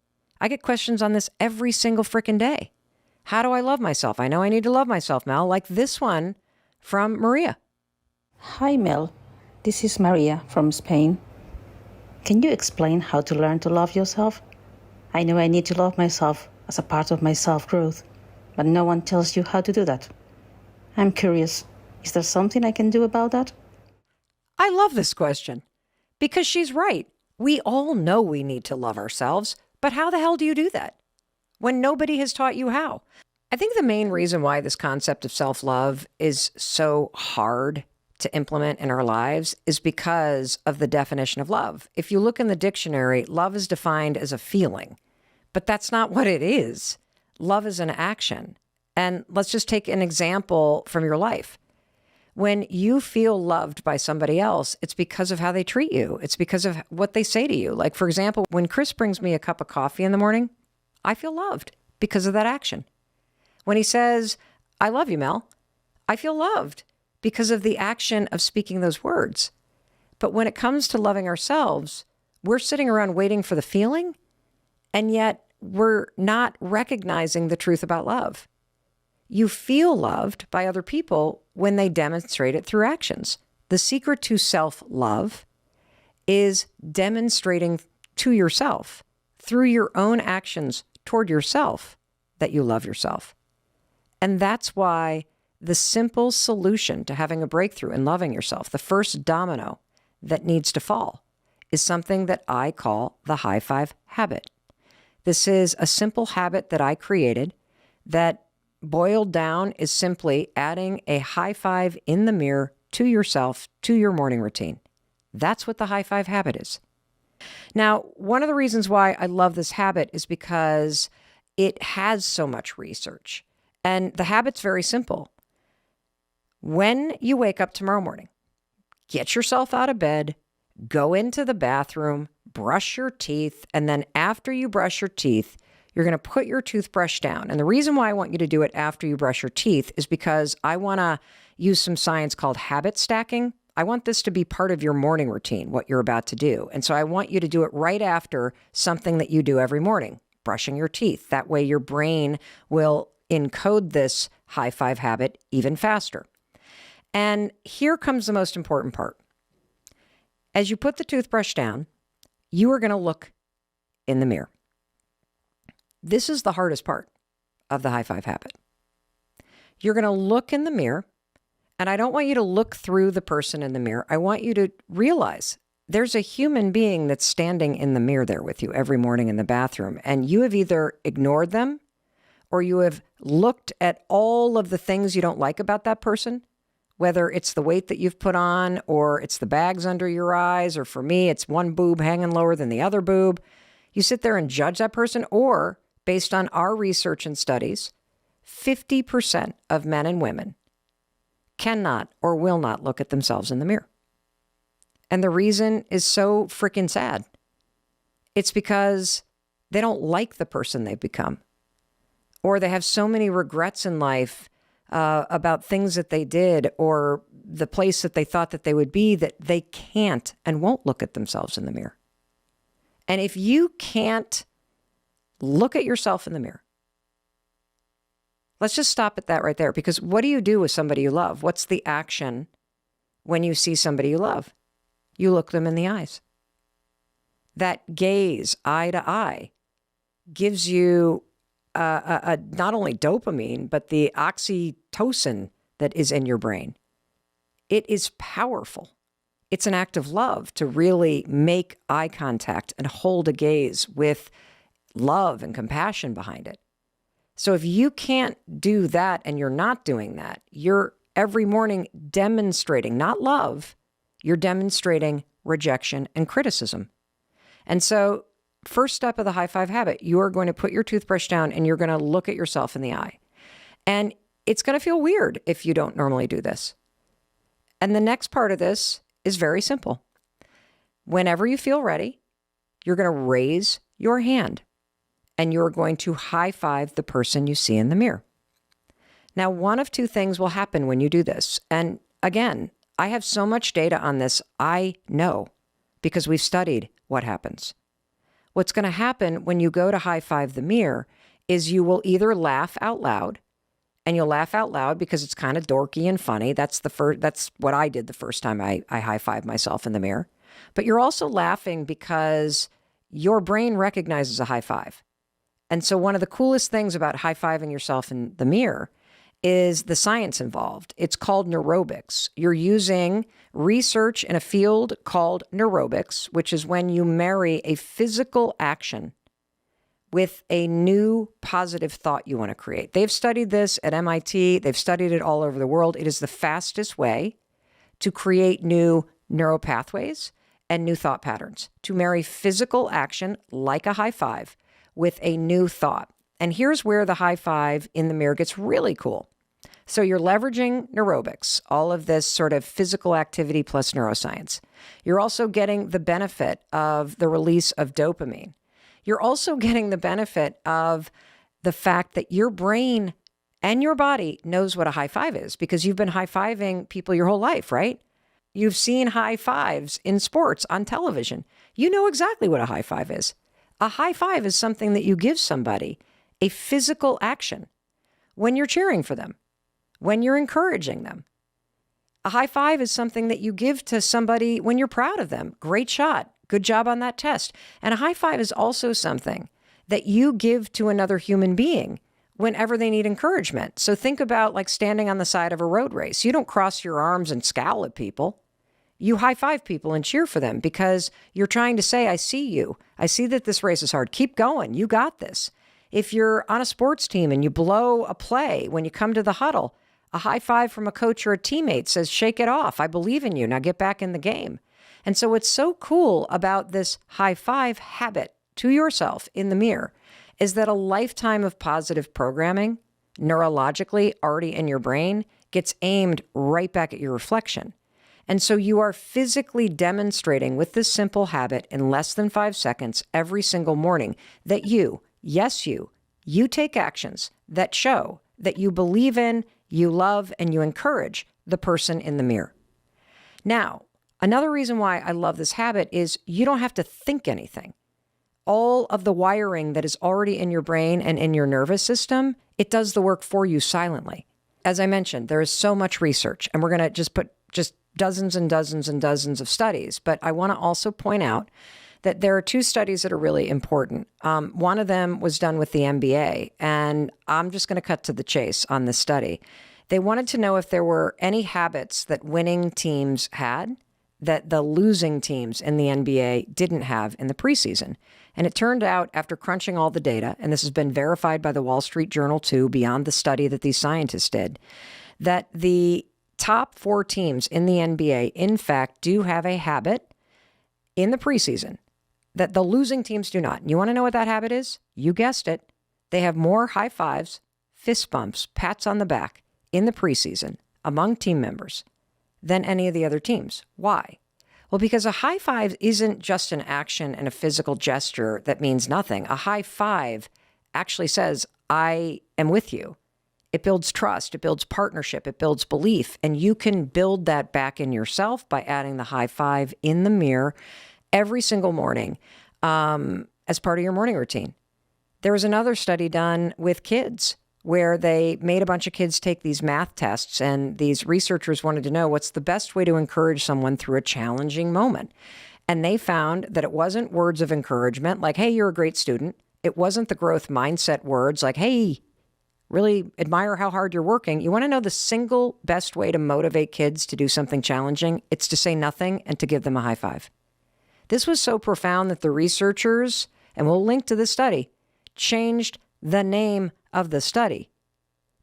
I get questions on this every single freaking day. How do I love myself? I know I need to love myself, Mel, like this one from Maria. Hi, Mel. This is Maria from Spain. Can you explain how to learn to love yourself? I know I need to love myself as a part of my self-growth, but no one tells you how to do that. I'm curious, is there something I can do about that? I love this question because she's right. We all know we need to love ourselves, but how the hell do you do that when nobody has taught you how? I think the main reason why this concept of self-love is so hard to implement in our lives is because of the definition of love. If you look in the dictionary, love is defined as a feeling, but that's not what it is. Love is an action. And let's just take an example from your life. When you feel loved by somebody else, it's because of how they treat you. It's because of what they say to you. Like, for example, when Chris brings me a cup of coffee in the morning, I feel loved because of that action. When he says, I love you, Mel, I feel loved because of the action of speaking those words. But when it comes to loving ourselves, we're sitting around waiting for the feeling, and yet we're not recognizing the truth about love. You feel loved by other people when they demonstrate it through actions. The secret to self-love is demonstrating to yourself through your own actions toward yourself that you love yourself. And that's why the simple solution to having a breakthrough in loving yourself, the first domino that needs to fall, is something that I call the high five habit. This is a simple habit that I created that boiled down is simply adding a high five in the mirror to yourself, to your morning routine. That's what the high five habit is. Now, one of the reasons why I love this habit is because it has so much research. And the habit's very simple. When you wake up tomorrow morning, get yourself out of bed, go into the bathroom, brush your teeth, and then after you brush your teeth, You're going to put your toothbrush down. And the reason why I want you to do it after you brush your teeth is because I want to use some science called habit stacking. I want this to be part of your morning routine, what you're about to do. And so I want you to do it right after something that you do every morning, brushing your teeth. That way your brain will encode this high five habit even faster. And here comes the most important part. As you put the toothbrush down, you are going to look in the mirror. This is the hardest part of the high five habit. You're going to look in the mirror, and I don't want you to look through the person in the mirror. I want you to realize there's a human being that's standing in the mirror there with you every morning in the bathroom, and you have either ignored them or you have looked at all of the things you don't like about that person, whether it's the weight that you've put on or it's the bags under your eyes, or for me, it's one boob hanging lower than the other boob. You sit there and judge that person, or based on our research and studies, 50% of men and women cannot or will not look at themselves in the mirror. And the reason is so freaking sad. It's because they don't like the person they've become, or they have so many regrets in life about things that they did or the place that they thought that they would be, that they can't and won't look at themselves in the mirror. And if you can't look at yourself in the mirror, let's just stop at that right there. Because what do you do with somebody you love? What's the action when you see somebody you love? You look them in the eyes. That gaze, eye to eye, gives you not only dopamine, but the oxytocin that is in your brain. It is powerful. It's an act of love to really make eye contact and hold a gaze with love and compassion behind it. So if you can't do that and you're not doing that, you're every morning demonstrating not love, you're demonstrating rejection and criticism. And so first step of the high five habit, you're going to put your toothbrush down and you're going to look at yourself in the eye. And it's going to feel weird if you don't normally do this. And the next part of this is very simple. Whenever you feel ready, you're going to raise your hand and you're going to high five the person you see in the mirror. Now, one of two things will happen when you do this. And again, I have so much data on this. I know because we've studied what happens. What's going to happen when you go to high five the mirror is you will either laugh out loud, and you'll laugh out loud because it's kind of dorky and funny. That's what I did the first time I high fived myself in the mirror. But you're also laughing because your brain recognizes a high five. And so one of the coolest things about high fiving yourself in the mirror is the science involved. It's called neurobics. You're using research in a field called neurobics, which is when you marry a physical action with a new positive thought you want to create. They've studied this at MIT. They've studied it all over the world. It is the fastest way to create new neural pathways and new thought patterns, to marry physical action like a high five with a new thought. And here's where the high five in the mirror gets really cool. So you're leveraging neurobics, all of this sort of physical activity plus neuroscience. You're also getting the benefit of the release of dopamine. You're also getting the benefit of the fact that your brain and your body knows what a high five is because you've been high-fiving people your whole life, right? You've seen high fives in sports on television. You know exactly what a high five is. A high five is something that you give somebody, a physical action, when you're cheering for them, when you're encouraging them. A high five is something that you give to somebody when you're proud of them. Great shot. Good job on that test. And a high five is also something that you give to another human being whenever they need encouragement. So think about like standing on the side of a road race. You don't cross your arms and scowl at people. You high five people and cheer for them because you're trying to say, I see you. I see that this race is hard. Keep going. You got this. If you're on a sports team and you blow a play when you come to the huddle, a high five from a coach or a teammate says, shake it off. I believe in you. Now get back in the game. And so what's so cool about this high five habit to yourself in the mirror is that a lifetime of positive programming neurologically already in your brain gets aimed right back at your reflection. And so you are physically demonstrating with this simple habit in less than 5 seconds every single morning that you, Yes, you take actions that show that you believe in, you love, and you encourage the person in the mirror. Now, another reason why I love this habit is you don't have to think anything. All of the wiring that is already in your brain and in your nervous system, it does the work for you silently. As I mentioned, there is so much research, and we're going to just put dozens and dozens and dozens of studies. But I want to also point out that there are two studies that are really important. One of them was done with the NBA, and I'm just going to cut to the chase on this study. They wanted to know if there were any habits that winning teams had that the losing teams in the NBA didn't have in the preseason. And it turned out, after crunching all the data, and this has been verified by the Wall Street Journal too, beyond the study that these scientists did, that the top 4 teams in the NBA, in fact, do have a habit in the preseason that the losing teams do not. And you want to know what that habit is? You guessed it. They have more high fives, fist bumps, pats on the back in the preseason among team members than any of the other teams. Why? Well, because a high five isn't just an action and a physical gesture that means nothing. A high five actually says, I am with you. It builds trust, it builds partnership, it builds belief, and you can build that back in yourself by adding the high five in the mirror every single morning as part of your morning routine. There was another study done with kids where they made a bunch of kids take these math tests, and these researchers wanted to know what's the best way to encourage someone through a challenging moment. And they found that it wasn't words of encouragement like, hey, you're a great student. It wasn't the growth mindset words like, hey, really admire how hard you're working. You want to know the single best way to motivate kids to do something challenging? It's to say nothing and to give them a high five. This was so profound that the researchers, and we'll link to this study, changed the name of the study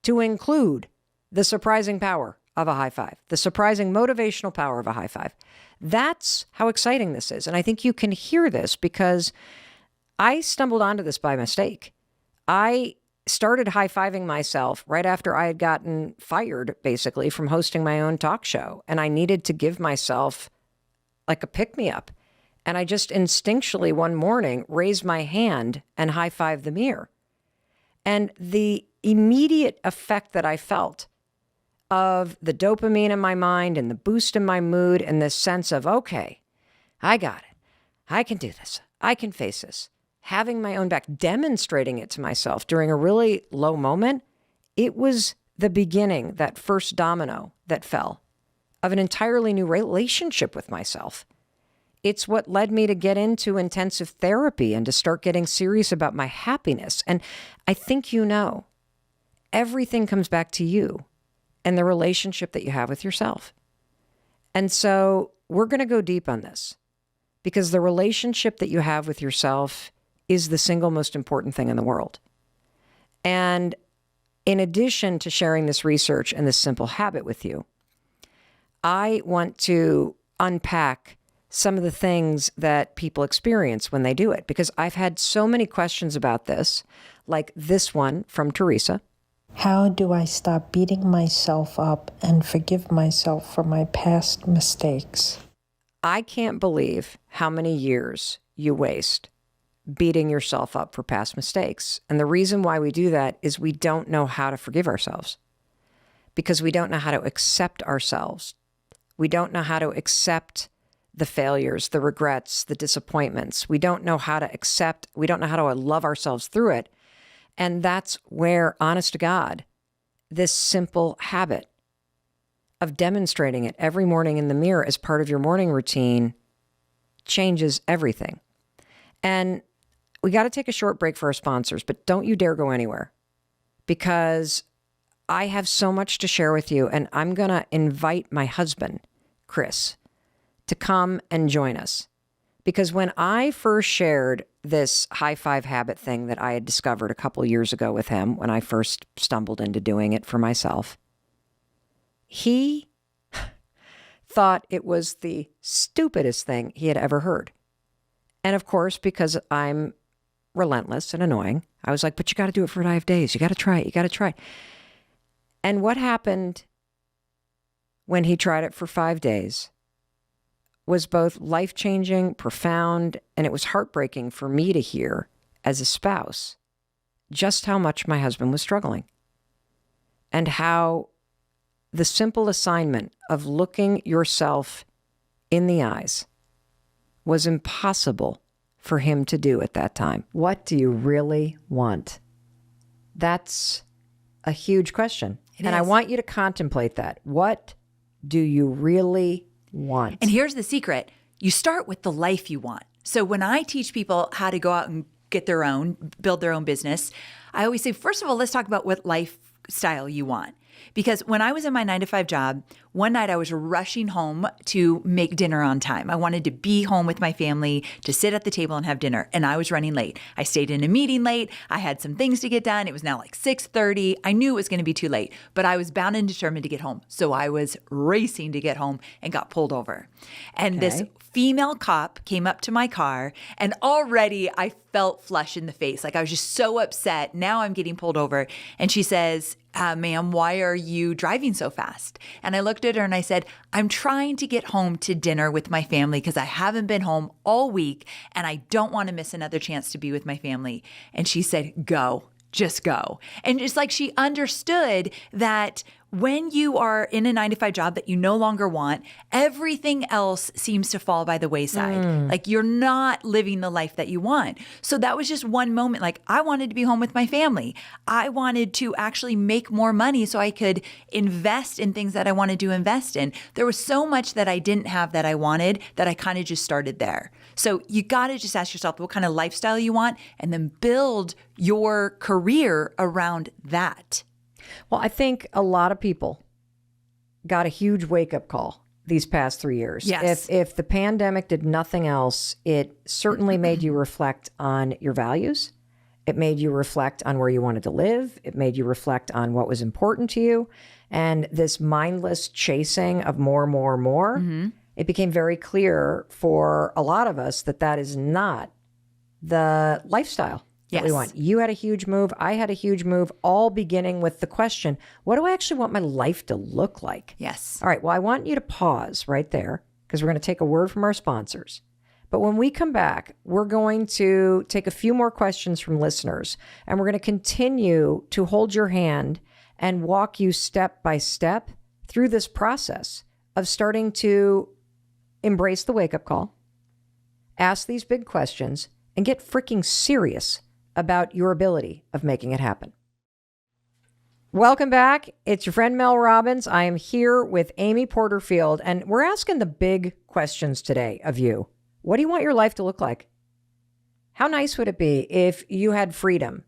to include the surprising power of a high five, the surprising motivational power of a high five. That's how exciting this is. And I think you can hear this because I stumbled onto this by mistake. I started high-fiving myself right after I had gotten fired, basically, from hosting my own talk show. And I needed to give myself like a pick-me-up. And I just instinctually one morning raised my hand and high-fived the mirror. And the immediate effect that I felt of the dopamine in my mind and the boost in my mood and this sense of, okay, I got it. I can do this. I can face this. Having my own back, demonstrating it to myself during a really low moment, it was the beginning, that first domino that fell, of an entirely new relationship with myself. It's what led me to get into intensive therapy and to start getting serious about my happiness. And I think you know, everything comes back to you and the relationship that you have with yourself. And so we're going to go deep on this because the relationship that you have with yourself is the single most important thing in the world. And in addition to sharing this research and this simple habit with you, I want to unpack some of the things that people experience when they do it, because I've had so many questions about this, like this one from Teresa. How do I stop beating myself up and forgive myself for my past mistakes? I can't believe how many years you waste beating yourself up for past mistakes. And the reason why we do that is we don't know how to forgive ourselves because we don't know how to accept ourselves. We don't know how to accept the failures, the regrets, the disappointments. We don't know how to accept, we don't know how to love ourselves through it. And that's where, honest to God, this simple habit of demonstrating it every morning in the mirror as part of your morning routine changes everything. And we got to take a short break for our sponsors, but don't you dare go anywhere because I have so much to share with you, and I'm going to invite my husband, Chris, to come and join us. Because when I first shared this high five habit thing that I had discovered a couple years ago with him, when I first stumbled into doing it for myself, he thought it was the stupidest thing he had ever heard. And of course, because I'm relentless and annoying, I was like, but you got to do it for 5 days. You got to try it. You got to try. And what happened when he tried it for 5 days was both life-changing, profound, and it was heartbreaking for me to hear as a spouse just how much my husband was struggling and how the simple assignment of looking yourself in the eyes was impossible for him to do at that time. What do you really want? That's a huge question. And I want you to contemplate that. What do you really want? And here's the secret. You start with the life you want. So when I teach people how to go out and build their own business, I always say, first of all, let's talk about what lifestyle you want. Because when I was in my 9-to-5 job, one night I was rushing home to make dinner on time. I wanted to be home with my family, to sit at the table and have dinner, and I was running late. I stayed in a meeting late. I had some things to get done. It was now like 6:30. I knew it was going to be too late, but I was bound and determined to get home. So I was racing to get home and got pulled over. And this female cop came up to my car, and already I felt flush in the face. Like I was just so upset. Now I'm getting pulled over. And she says, ma'am, why are you driving so fast? And I looked at her and I said, I'm trying to get home to dinner with my family because I haven't been home all week and I don't want to miss another chance to be with my family. And she said, go. Just go. And it's like she understood that when you are in a 9-to-5 job that you no longer want, everything else seems to fall by the wayside. Like you're not living the life that you want. So that was just one moment. Like I wanted to be home with my family. I wanted to actually make more money so I could invest in things that I wanted to invest in. There was so much that I didn't have that I wanted that I kind of just started there. So you got to just ask yourself what kind of lifestyle you want and then build your career around that. Well, I think a lot of people got a huge wake-up call these past 3 years. Yes. If the pandemic did nothing else, it certainly made you reflect on your values. It made you reflect on where you wanted to live. It made you reflect on what was important to you. And this mindless chasing of more, it became very clear for a lot of us that that is not the lifestyle that we want. You had a huge move. I had a huge move, all beginning with the question, what do I actually want my life to look like? Yes. All right. Well, I want you to pause right there because we're going to take a word from our sponsors. But when we come back, we're going to take a few more questions from listeners, and we're going to continue to hold your hand and walk you step by step through this process of starting to embrace the wake-up call, ask these big questions, and get freaking serious about your ability of making it happen. Welcome back. It's your friend Mel Robbins. I am here with Amy Porterfield, and we're asking the big questions today of you. What do you want your life to look like? How nice would it be if you had freedom?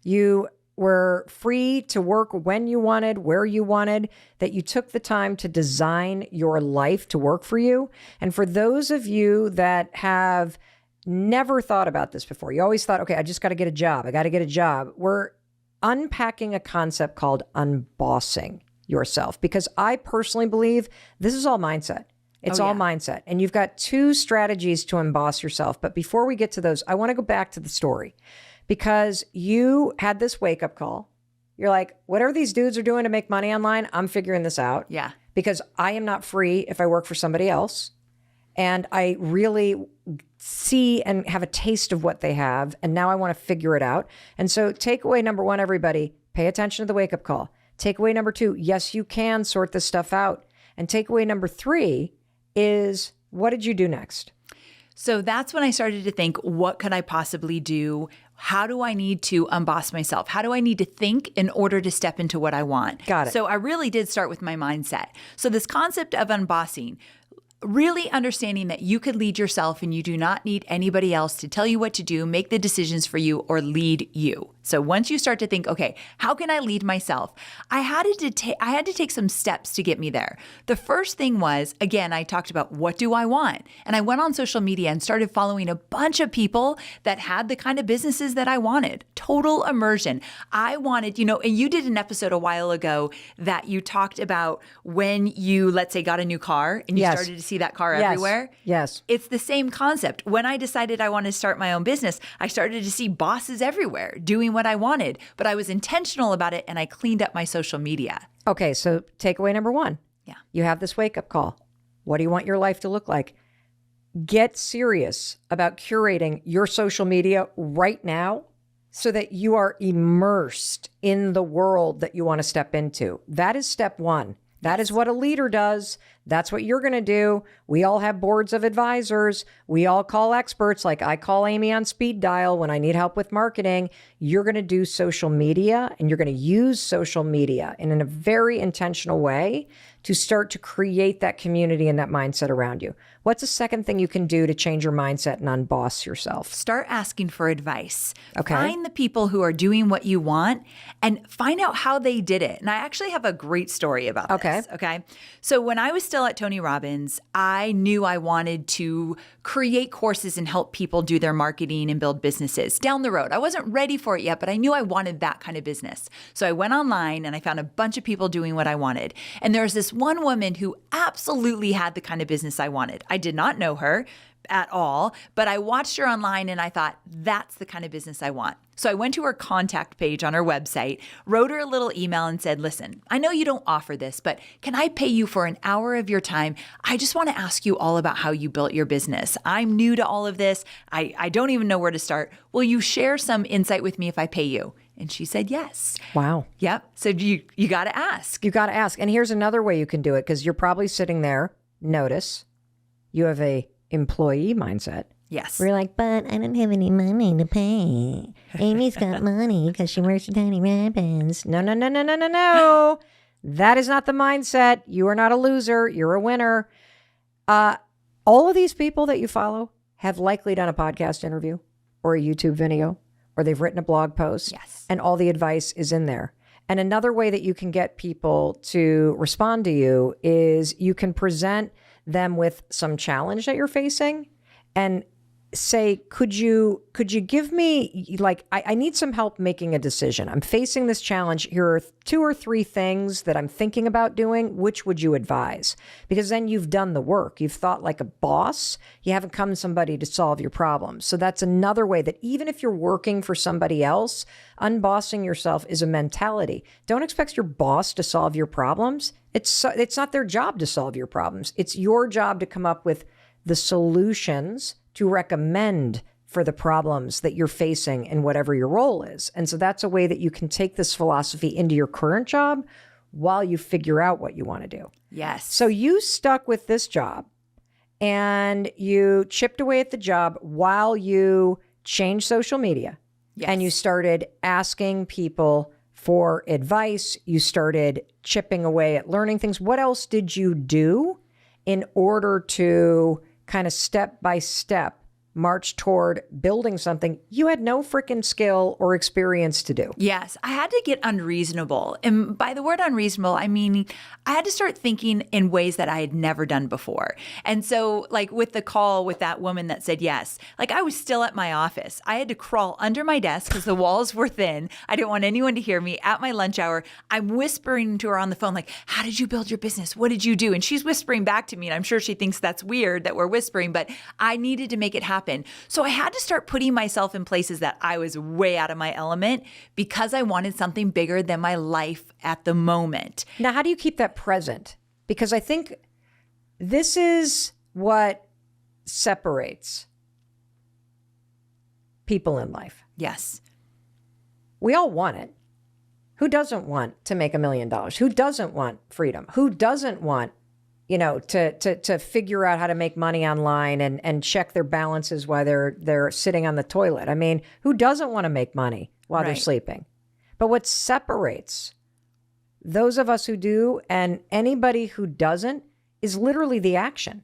You were free to work when you wanted, where you wanted, that you took the time to design your life to work for you. And for those of you that have never thought about this before, you always thought, okay, I just got to get a job. I got to get a job. We're unpacking a concept called unbossing yourself, because I personally believe this is all mindset. It's all mindset. And you've got two strategies to unboss yourself. But before we get to those, I want to go back to the story, because you had this wake-up call. You're like, whatever these dudes are doing to make money online, I'm figuring this out. Yeah. Because I am not free if I work for somebody else. And I really see and have a taste of what they have. And now I want to figure it out. And so takeaway number one, everybody, pay attention to the wake-up call. Takeaway number two, yes, you can sort this stuff out. And takeaway number three is, what did you do next? So that's when I started to think, what could I possibly do? How do I need to unboss myself? How do I need to think in order to step into what I want? Got it. So I really did start with my mindset. So this concept of unbossing, really understanding that you could lead yourself and you do not need anybody else to tell you what to do, make the decisions for you, or lead you. So once you start to think, okay, how can I lead myself? I had to take some steps to get me there. The first thing was, again, I talked about what do I want? And I went on social media and started following a bunch of people that had the kind of businesses that I wanted. Total immersion. I wanted, and you did an episode a while ago that you talked about when you, let's say, got a new car and you started to see that car everywhere. Yes. It's the same concept. When I decided I wanted to start my own business, I started to see bosses everywhere doing what I wanted, but I was intentional about it and I cleaned up my social media. Okay, so takeaway number one. Yeah. You have this wake-up call. What do you want your life to look like? Get serious about curating your social media right now so that you are immersed in the world that you want to step into. That is step one. That is what a leader does. That's what you're going to do. We all have boards of advisors. We all call experts. Like I call Amy on speed dial when I need help with marketing. You're going to do social media, and you're going to use social media in a very intentional way to start to create that community and that mindset around you. What's the second thing you can do to change your mindset and unboss yourself? Start asking for advice. Okay. Find the people who are doing what you want and find out how they did it. And I actually have a great story about this. Okay. So when I was still at Tony Robbins, I knew I wanted to create courses and help people do their marketing and build businesses down the road. I wasn't ready for it yet, but I knew I wanted that kind of business. So I went online and I found a bunch of people doing what I wanted. And there's this one woman who absolutely had the kind of business I wanted. I did not know her at all, but I watched her online and I thought, that's the kind of business I want. So I went to her contact page on her website, wrote her a little email and said, listen, I know you don't offer this, but can I pay you for an hour of your time? I just want to ask you all about how you built your business. I'm new to all of this. I don't even know where to start. Will you share some insight with me if I pay you? And she said, yes. Wow. Yep. So you got to ask. You got to ask. And here's another way you can do it, because you're probably sitting there. Notice you have a employee mindset. Yes. We're like, but I don't have any money to pay. Amy's got money because she works for Tony Robbins. No. That is not the mindset. You are not a loser. You're a winner. All of these people that you follow have likely done a podcast interview or a YouTube video, or they've written a blog post. Yes. And all the advice is in there. And another way that you can get people to respond to you is you can present them with some challenge that you're facing and say, could you give me, like, I need some help making a decision. I'm facing this challenge. Here are 2 or 3 things that I'm thinking about doing. Which would you advise? Because then you've done the work. You've thought like a boss. You haven't come to somebody to solve your problems. So that's another way that even if you're working for somebody else, unbossing yourself is a mentality. Don't expect your boss to solve your problems. It's not their job to solve your problems. It's your job to come up with the solutions to recommend for the problems that you're facing in whatever your role is. And so that's a way that you can take this philosophy into your current job while you figure out what you want to do. Yes. So you stuck with this job and you chipped away at the job while you changed social media. Yes. And you started asking people for advice. You started chipping away at learning things. What else did you do in order to kind of step by step march toward building something you had no freaking skill or experience to do? Yes, I had to get unreasonable. And by the word unreasonable, I mean, I had to start thinking in ways that I had never done before. And so like with the call with that woman that said yes, like I was still at my office. I had to crawl under my desk because the walls were thin. I didn't want anyone to hear me at my lunch hour. I'm whispering to her on the phone, like, how did you build your business? What did you do? And she's whispering back to me. And I'm sure she thinks that's weird that we're whispering, but I needed to make it happen. So I had to start putting myself in places that I was way out of my element because I wanted something bigger than my life at the moment. Now, how do you keep that present? Because I think this is what separates people in life. Yes. We all want it. Who doesn't want to make $1 million? Who doesn't want freedom? Who doesn't want, to figure out how to make money online and check their balances while they're sitting on the toilet? I mean, who doesn't want to make money while they're sleeping? But what separates those of us who do and anybody who doesn't is literally the action.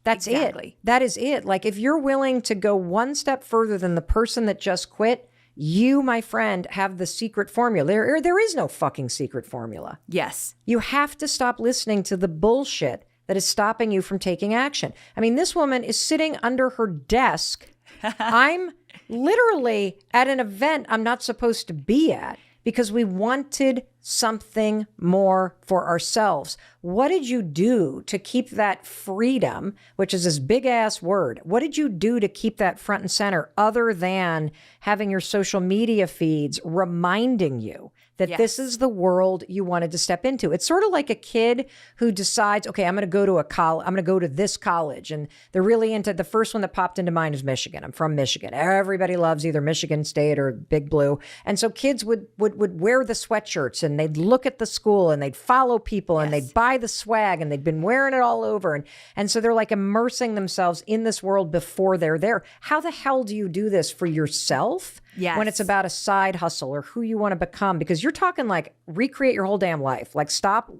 That's Exactly. it. That is it. Like if you're willing to go one step further than the person that just quit, you, my friend, have the secret formula. There is no fucking secret formula. Yes. You have to stop listening to the bullshit that is stopping you from taking action. I mean, this woman is sitting under her desk. I'm literally at an event I'm not supposed to be at because we wanted something more for ourselves. What did you do to keep that freedom, which is this big ass word? What did you do to keep that front and center other than having your social media feeds reminding you that this is the world you wanted to step into? It's sort of like a kid who decides, okay, I'm going to go to I'm going to go to this college. And they're really into, the first one that popped into mind is Michigan. I'm from Michigan. Everybody loves either Michigan State or Big Blue. And so kids would wear the sweatshirts and they'd look at the school and they'd follow people and they'd buy the swag and they'd been wearing it all over. And so they're like immersing themselves in this world before they're there. How the hell do you do this for yourself? Yes. When it's about a side hustle or who you want to become, because you're talking like recreate your whole damn life. Like stop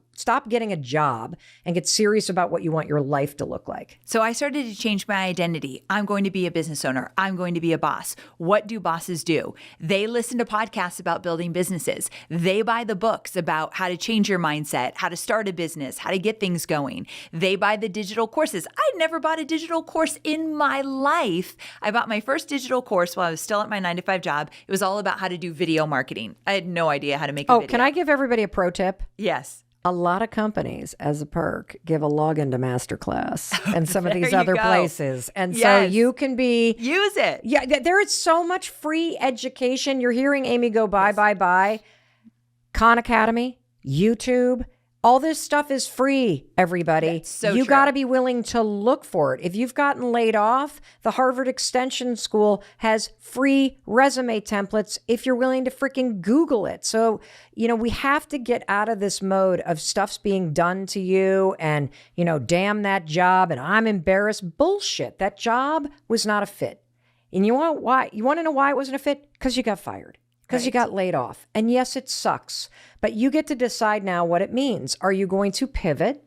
getting a job and get serious about what you want your life to look like. So I started to change my identity. I'm going to be a business owner. I'm going to be a boss. What do bosses do? They listen to podcasts about building businesses. They buy the books about how to change your mindset, how to start a business, how to get things going. They buy the digital courses. I'd never bought a digital course in my life. I bought my first digital course while I was still at my 9-to-5 job. It was all about how to do video marketing. I had no idea how to make a video. Oh, can I give everybody a pro tip? Yes. A lot of companies, as a perk, give a login to Masterclass and some of these There you other go. places. And so you can be... Use it. Yeah, there is so much free education. You're hearing Amy go bye. Khan Academy, YouTube, all this stuff is free, everybody. That's so you true. got to be willing to look for it. If you've gotten laid off, the Harvard Extension School has free resume templates if you're willing to freaking Google it. So, we have to get out of this mode of stuff's being done to you and, damn that job and I'm embarrassed. Bullshit. That job was not a fit. And you want why? You want to know why it wasn't a fit? Because you got fired. Because you got laid off. And yes, it sucks. But you get to decide now what it means. Are you going to pivot?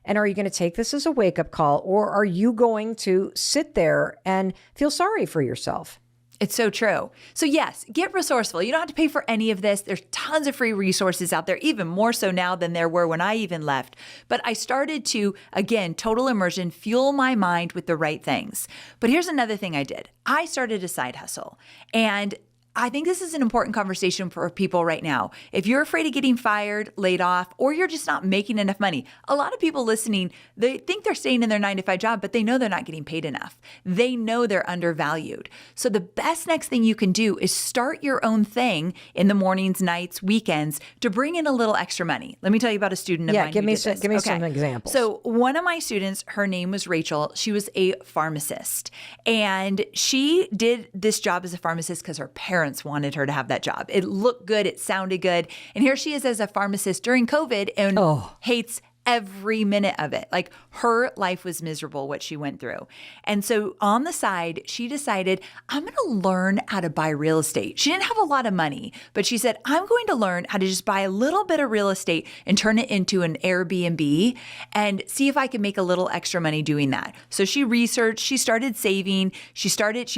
And are you going to take this as a wake-up call? Or are you going to sit there and feel sorry for yourself? It's so true. So yes, get resourceful. You don't have to pay for any of this. There's tons of free resources out there, even more so now than there were when I even left. But I started to, again, total immersion, fuel my mind with the right things. But here's another thing I did. I started a side hustle. And I think this is an important conversation for people right now. If you're afraid of getting fired, laid off, or you're just not making enough money, a lot of people listening, they think they're staying in their 9-to-5 job, but they know they're not getting paid enough. They know they're undervalued. So the best next thing you can do is start your own thing in the mornings, nights, weekends to bring in a little extra money. Let me tell you about a student of mine. Give me who did this. some examples. So one of my students, her name was Rachel. She was a pharmacist, and she did this job as a pharmacist because her parents wanted her to have that job. It looked good. It sounded good. And here she is as a pharmacist during COVID and hates every minute of it. Like her life was miserable, what she went through. And so on the side, she decided, I'm going to learn how to buy real estate. She didn't have a lot of money, but she said, I'm going to learn how to just buy a little bit of real estate and turn it into an Airbnb and see if I can make a little extra money doing that. So she researched, she started saving, she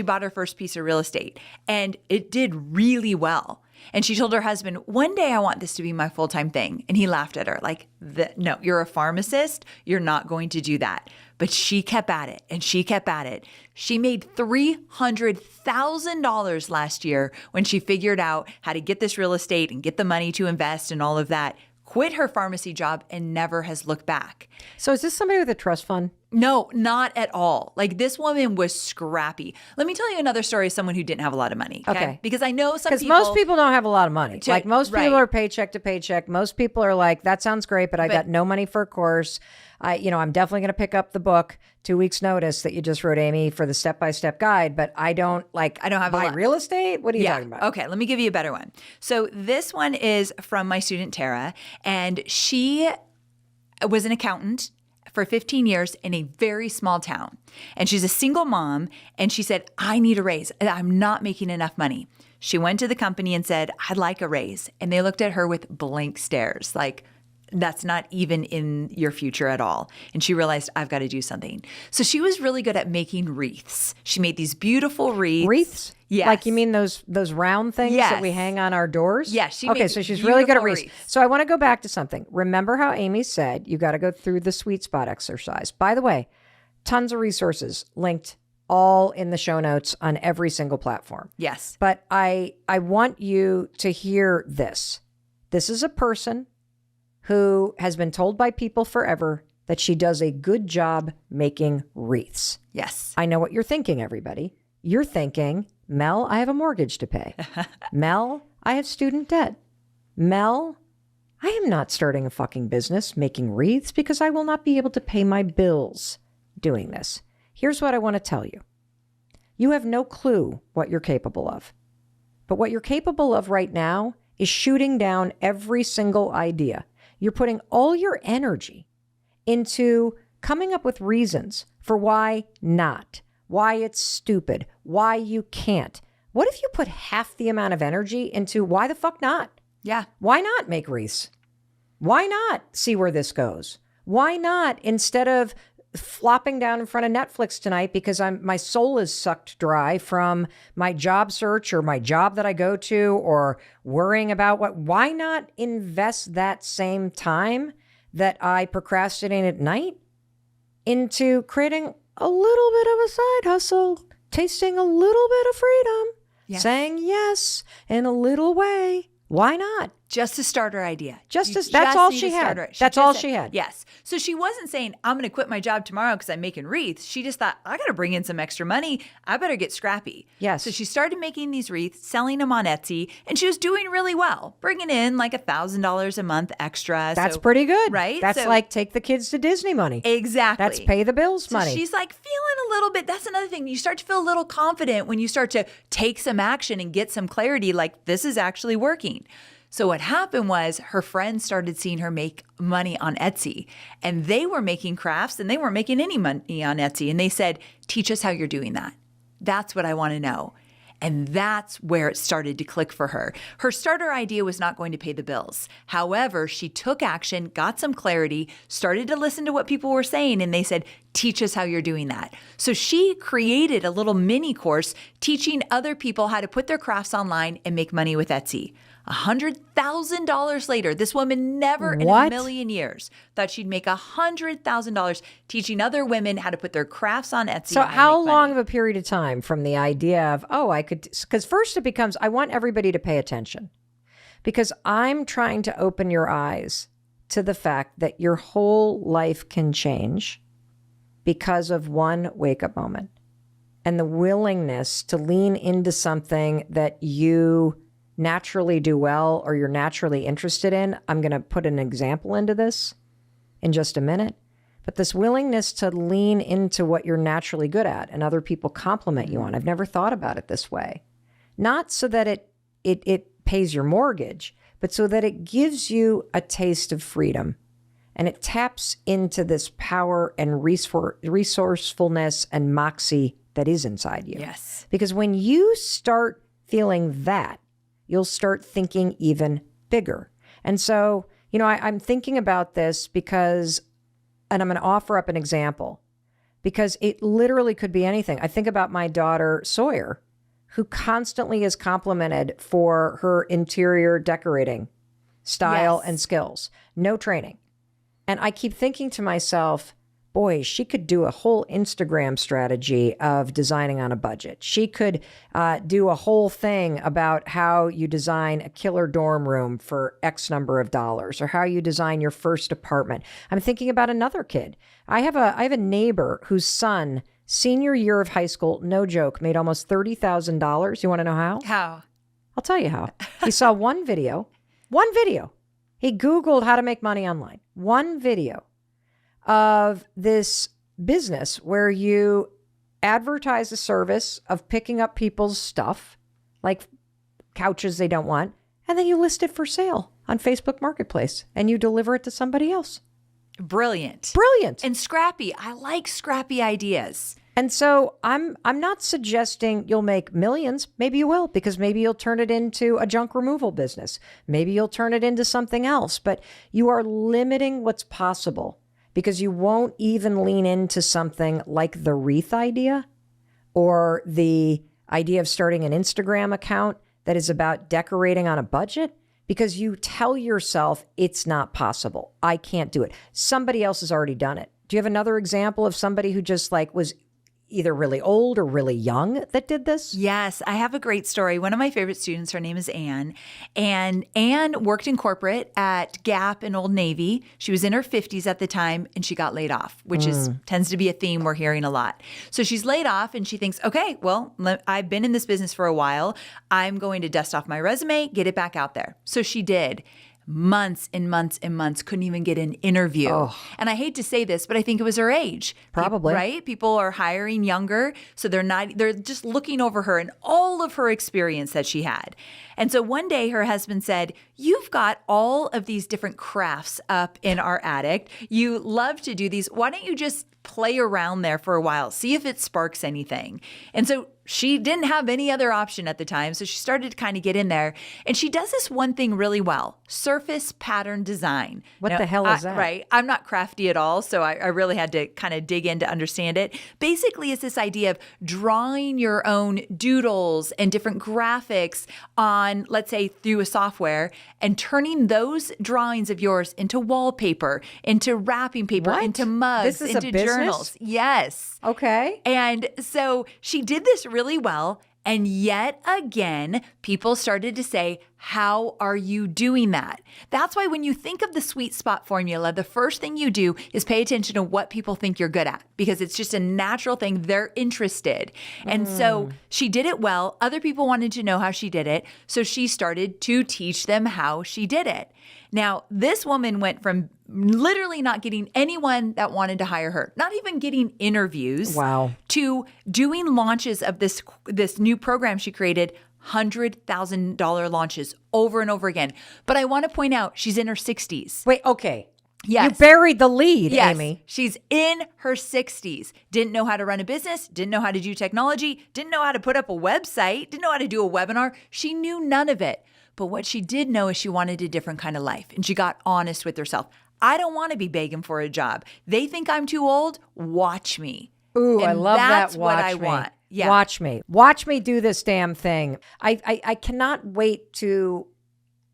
bought her first piece of real estate and it did really well. And she told her husband, one day I want this to be my full-time thing. And he laughed at her like, no, you're a pharmacist. You're not going to do that. But she kept at it and she kept at it. She made $300,000 last year when she figured out how to get this real estate and get the money to invest and all of that. Quit her pharmacy job and never has looked back. So is this somebody with a trust fund? No, not at all. Like this woman was scrappy. Let me tell you another story of someone who didn't have a lot of money. Okay. Because I know some people. Because most people don't have a lot of money. Like most people right. are paycheck to paycheck. Most people are like, that sounds great, but I got no money for a course. I'm definitely going to pick up the book 2 weeks notice that you just wrote, Amy, for the step-by-step guide, but I don't have buy real estate. What are you talking about? Okay. Let me give you a better one. So this one is from my student, Tara, and she was an accountant for 15 years in a very small town. And she's a single mom. And she said, I need a raise. I'm not making enough money. She went to the company and said, I'd like a raise. And they looked at her with blank stares, like, that's not even in your future at all. And she realized, I've got to do something. So she was really good at making wreaths. She made these beautiful wreaths. Wreaths? Yes. Like you mean those round things that we hang on our doors? Yes. Okay, so she's really good at wreaths. So I want to go back to something. Remember how Amy said you got to go through the sweet spot exercise. By the way, tons of resources linked all in the show notes on every single platform. Yes. But I want you to hear this. This is a person who has been told by people forever that she does a good job making wreaths. Yes. I know what you're thinking, everybody. You're thinking, Mel, I have a mortgage to pay. Mel, I have student debt. Mel, I am not starting a fucking business making wreaths because I will not be able to pay my bills doing this. Here's what I want to tell you. You have no clue what you're capable of. But what you're capable of right now is shooting down every single idea. You're putting all your energy into coming up with reasons for why not, why it's stupid, why you can't. What if you put half the amount of energy into why the fuck not? Yeah. Why not make wreaths? Why not see where this goes? Why not, instead of flopping down in front of Netflix tonight because my soul is sucked dry from my job search or my job that I go to or worrying about why not invest that same time that I procrastinate at night into creating a little bit of a side hustle, tasting a little bit of freedom, saying yes in a little way. Why not? Just a starter idea. That's all she had. That's all she had. Yes. So she wasn't saying, I'm going to quit my job tomorrow because I'm making wreaths. She just thought, I got to bring in some extra money. I better get scrappy. Yes. So she started making these wreaths, selling them on Etsy, and she was doing really well, bringing in like $1,000 a month extra. That's pretty good. Right? That's like take the kids to Disney money. Exactly. That's pay the bills money. She's like feeling a little bit. That's another thing. You start to feel a little confident when you start to take some action and get some clarity, like this is actually working. So what happened was her friends started seeing her make money on Etsy, and they were making crafts and they weren't making any money on Etsy. And they said, teach us how you're doing that. That's what I want to know. And that's where it started to click for her. Her starter idea was not going to pay the bills. However, she took action, got some clarity, started to listen to what people were saying, and they said, teach us how you're doing that. So she created a little mini course teaching other people how to put their crafts online and make money with Etsy. $100,000 later, this woman never in a million years thought she'd make $100,000 teaching other women how to put their crafts on Etsy. So how long of a period of time from the idea of, I could, because first it becomes, I want everybody to pay attention because I'm trying to open your eyes to the fact that your whole life can change because of one wake-up moment and the willingness to lean into something that you naturally do well or you're naturally interested in. I'm going to put an example into this in just a minute. But this willingness to lean into what you're naturally good at and other people compliment you on. I've never thought about it this way. Not so that it pays your mortgage, but so that it gives you a taste of freedom. And it taps into this power and resourcefulness and moxie that is inside you. Yes. Because when you start feeling that, you'll start thinking even bigger. And so, I'm thinking about this because, and I'm going to offer up an example, because it literally could be anything. I think about my daughter, Sawyer, who constantly is complimented for her interior decorating style and skills. No training. And I keep thinking to myself, boy, she could do a whole Instagram strategy of designing on a budget. She could do a whole thing about how you design a killer dorm room for X number of dollars, or how you design your first apartment. I'm thinking about another kid. I have a neighbor whose son, senior year of high school, no joke, made almost $30,000. You want to know how? How? I'll tell you how. He saw one video. He Googled how to make money online. One video of this business where you advertise a service of picking up people's stuff, like couches they don't want, and then you list it for sale on Facebook Marketplace and you deliver it to somebody else. Brilliant. And scrappy. I like scrappy ideas. And so I'm not suggesting you'll make millions. Maybe you will, because maybe you'll turn it into a junk removal business. Maybe you'll turn it into something else, but you are limiting what's possible. Because you won't even lean into something like the wreath idea or the idea of starting an Instagram account that is about decorating on a budget, because you tell yourself it's not possible. I can't do it. Somebody else has already done it. Do you have another example of somebody who just was either really old or really young that did this? Yes, I have a great story. One of my favorite students, her name is Anne. And Anne worked in corporate at Gap and Old Navy. She was in her 50s at the time and she got laid off, which tends to be a theme we're hearing a lot. So she's laid off and she thinks, okay, well, I've been in this business for a while. I'm going to dust off my resume, get it back out there. So she did. Months and months and months, couldn't even get an interview. Oh. And I hate to say this, but I think it was her age. Probably. Right? People are hiring younger, so they're just looking over her and all of her experience that she had. And so one day her husband said, you've got all of these different crafts up in our attic. You love to do these. Why don't you just play around there for a while, see if it sparks anything? And so she didn't have any other option at the time. So she started to kind of get in there. And she does this one thing really well: surface pattern design. What the hell is that? Right. I'm not crafty at all. So I really had to kind of dig in to understand it. Basically, it's this idea of drawing your own doodles and different graphics on, let's say, through a software, and turning those drawings of yours into wallpaper, into wrapping paper, What? into mugs, This is into a business? journals. Yes. Okay. And so she did this really well. And yet again, people started to say, how are you doing that? That's why when you think of the sweet spot formula, the first thing you do is pay attention to what people think you're good at, because it's just a natural thing. They're interested. And so she did it well. Other people wanted to know how she did it. So she started to teach them how she did it. Now, this woman went from literally not getting anyone that wanted to hire her, not even getting interviews, Wow. to doing launches of this new program she created, $100,000 launches over and over again. But I want to point out, she's in her 60s. Wait, okay. Yes. You buried the lead, Yes. Amy. She's in her 60s. Didn't know how to run a business, didn't know how to do technology, didn't know how to put up a website, didn't know how to do a webinar. She knew none of it. But what she did know is she wanted a different kind of life, and she got honest with herself. I don't want to be begging for a job. They think I'm too old. Watch me. Ooh, And I love that's that. what Watch I me. want. Yeah. Watch me. Watch me do this damn thing. I cannot wait to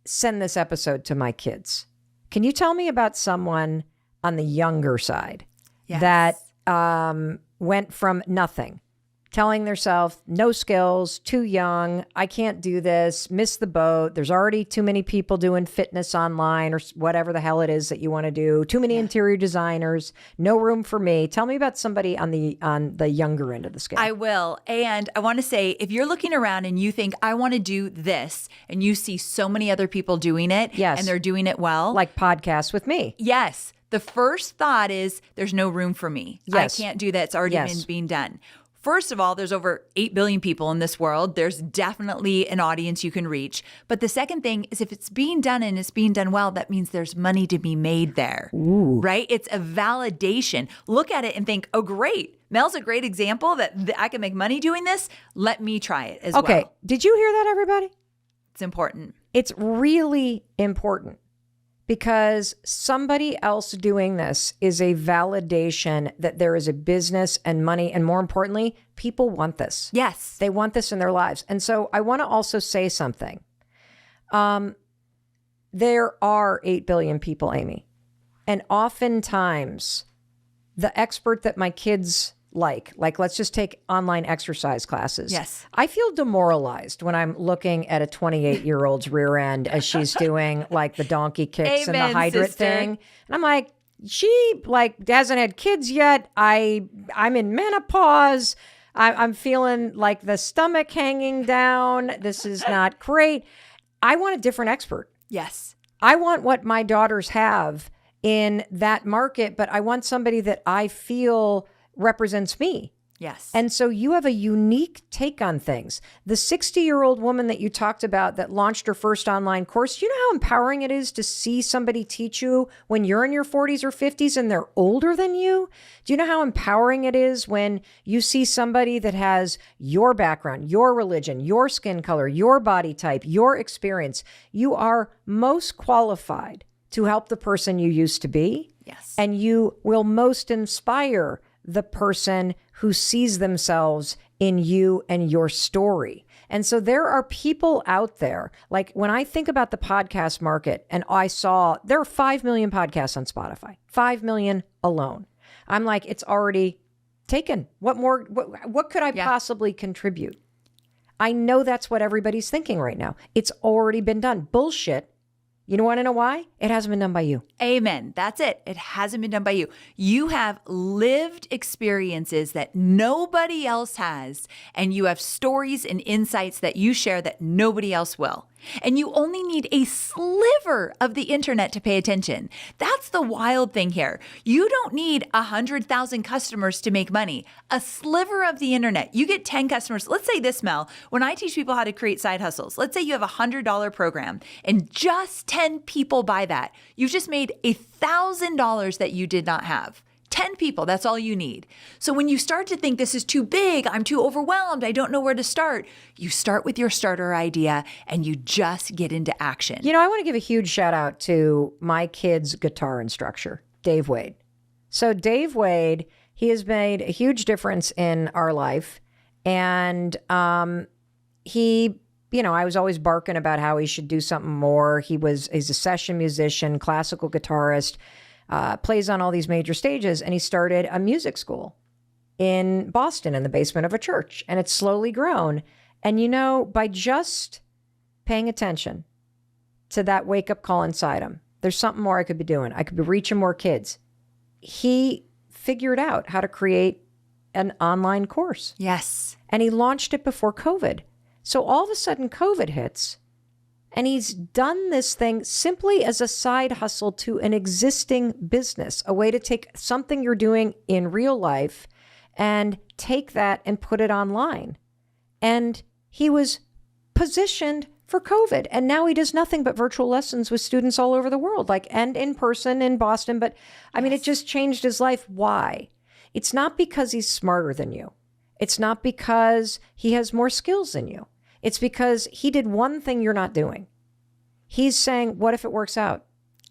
send this episode to my kids. Can you tell me about someone on the younger side Yes. that went from nothing, telling themselves, no skills, too young, I can't do this, missed the boat, there's already too many people doing fitness online or whatever the hell it is that you want to do, too many interior designers, no room for me. Tell me about somebody on the younger end of the scale. I will. And I want to say, if you're looking around and you think, I want to do this, and you see so many other people doing it, Yes. and they're doing it well. Like podcasts with me. Yes. The first thought is, there's no room for me. Yes. I can't do that. It's already Yes. been being done. First of all, there's over 8 billion people in this world. There's definitely an audience you can reach. But the second thing is, if it's being done and it's being done well, that means there's money to be made there, right? It's a validation. Look at it and think, oh, great. Mel's a great example that I can make money doing this. Let me try it as well. Okay. Did you hear that, everybody? It's important. It's really important, because somebody else doing this is a validation that there is a business and money. And more importantly, people want this. Yes. They want this in their lives. And so I want to also say something. There are 8 billion people, Amy. And oftentimes the expert that my kids like let's just take online exercise classes. Yes. I feel demoralized when I'm looking at a 28-year-old's rear end as she's doing like the donkey kicks and Amen, the hydrant sister. thing. And I'm like, she hasn't had kids yet. I'm in menopause. I'm feeling like the stomach hanging down. This is not great. I want a different expert. Yes. I want what my daughters have in that market, but I want somebody that I feel represents me. Yes. And so you have a unique take on things. The 60-year-old woman that you talked about that launched her first online course, you know how empowering it is to see somebody teach you when you're in your 40s or 50s and they're older than you? Do you know how empowering it is when you see somebody that has your background, your religion, your skin color, your body type, your experience? You are most qualified to help the person you used to be. Yes. And you will most inspire the person who sees themselves in you and your story. And so there are people out there, like when I think about the podcast market, and I saw there are 5 million podcasts on Spotify, 5 million alone. I'm like, it's already taken. What more? What could I possibly contribute? I know that's what everybody's thinking right now. It's already been done. Bullshit. You want to know why? It hasn't been done by you. Amen. That's it. It hasn't been done by you. You have lived experiences that nobody else has, and you have stories and insights that you share that nobody else will. And you only need a sliver of the internet to pay attention. That's the wild thing here. You don't need 100,000 customers to make money. A sliver of the internet. You get 10 customers. Let's say this, Mel. When I teach people how to create side hustles, let's say you have a $100 program and just 10 people buy that. You've just made $1,000 that you did not have. 10 people, that's all you need. So when you start to think this is too big, I'm too overwhelmed, I don't know where to start, you start with your starter idea and you just get into action. I want to give a huge shout out to my kid's guitar instructor, Dave Wade. So Dave Wade, he has made a huge difference in our life. And he, I was always barking about how he should do something more. He's a session musician, classical guitarist, plays on all these major stages, and he started a music school in Boston in the basement of a church, and it's slowly grown. And by just paying attention to that wake-up call inside him, there's something more I could be doing. I could be reaching more kids. He figured out how to create an online course. Yes. And he launched it before COVID. So all of a sudden COVID hits, and he's done this thing simply as a side hustle to an existing business, a way to take something you're doing in real life and take that and put it online. And he was positioned for COVID. And now he does nothing but virtual lessons with students all over the world, and in person in Boston. But I mean, it just changed his life. Why? It's not because he's smarter than you. It's not because he has more skills than you. It's because he did one thing you're not doing. He's saying, what if it works out?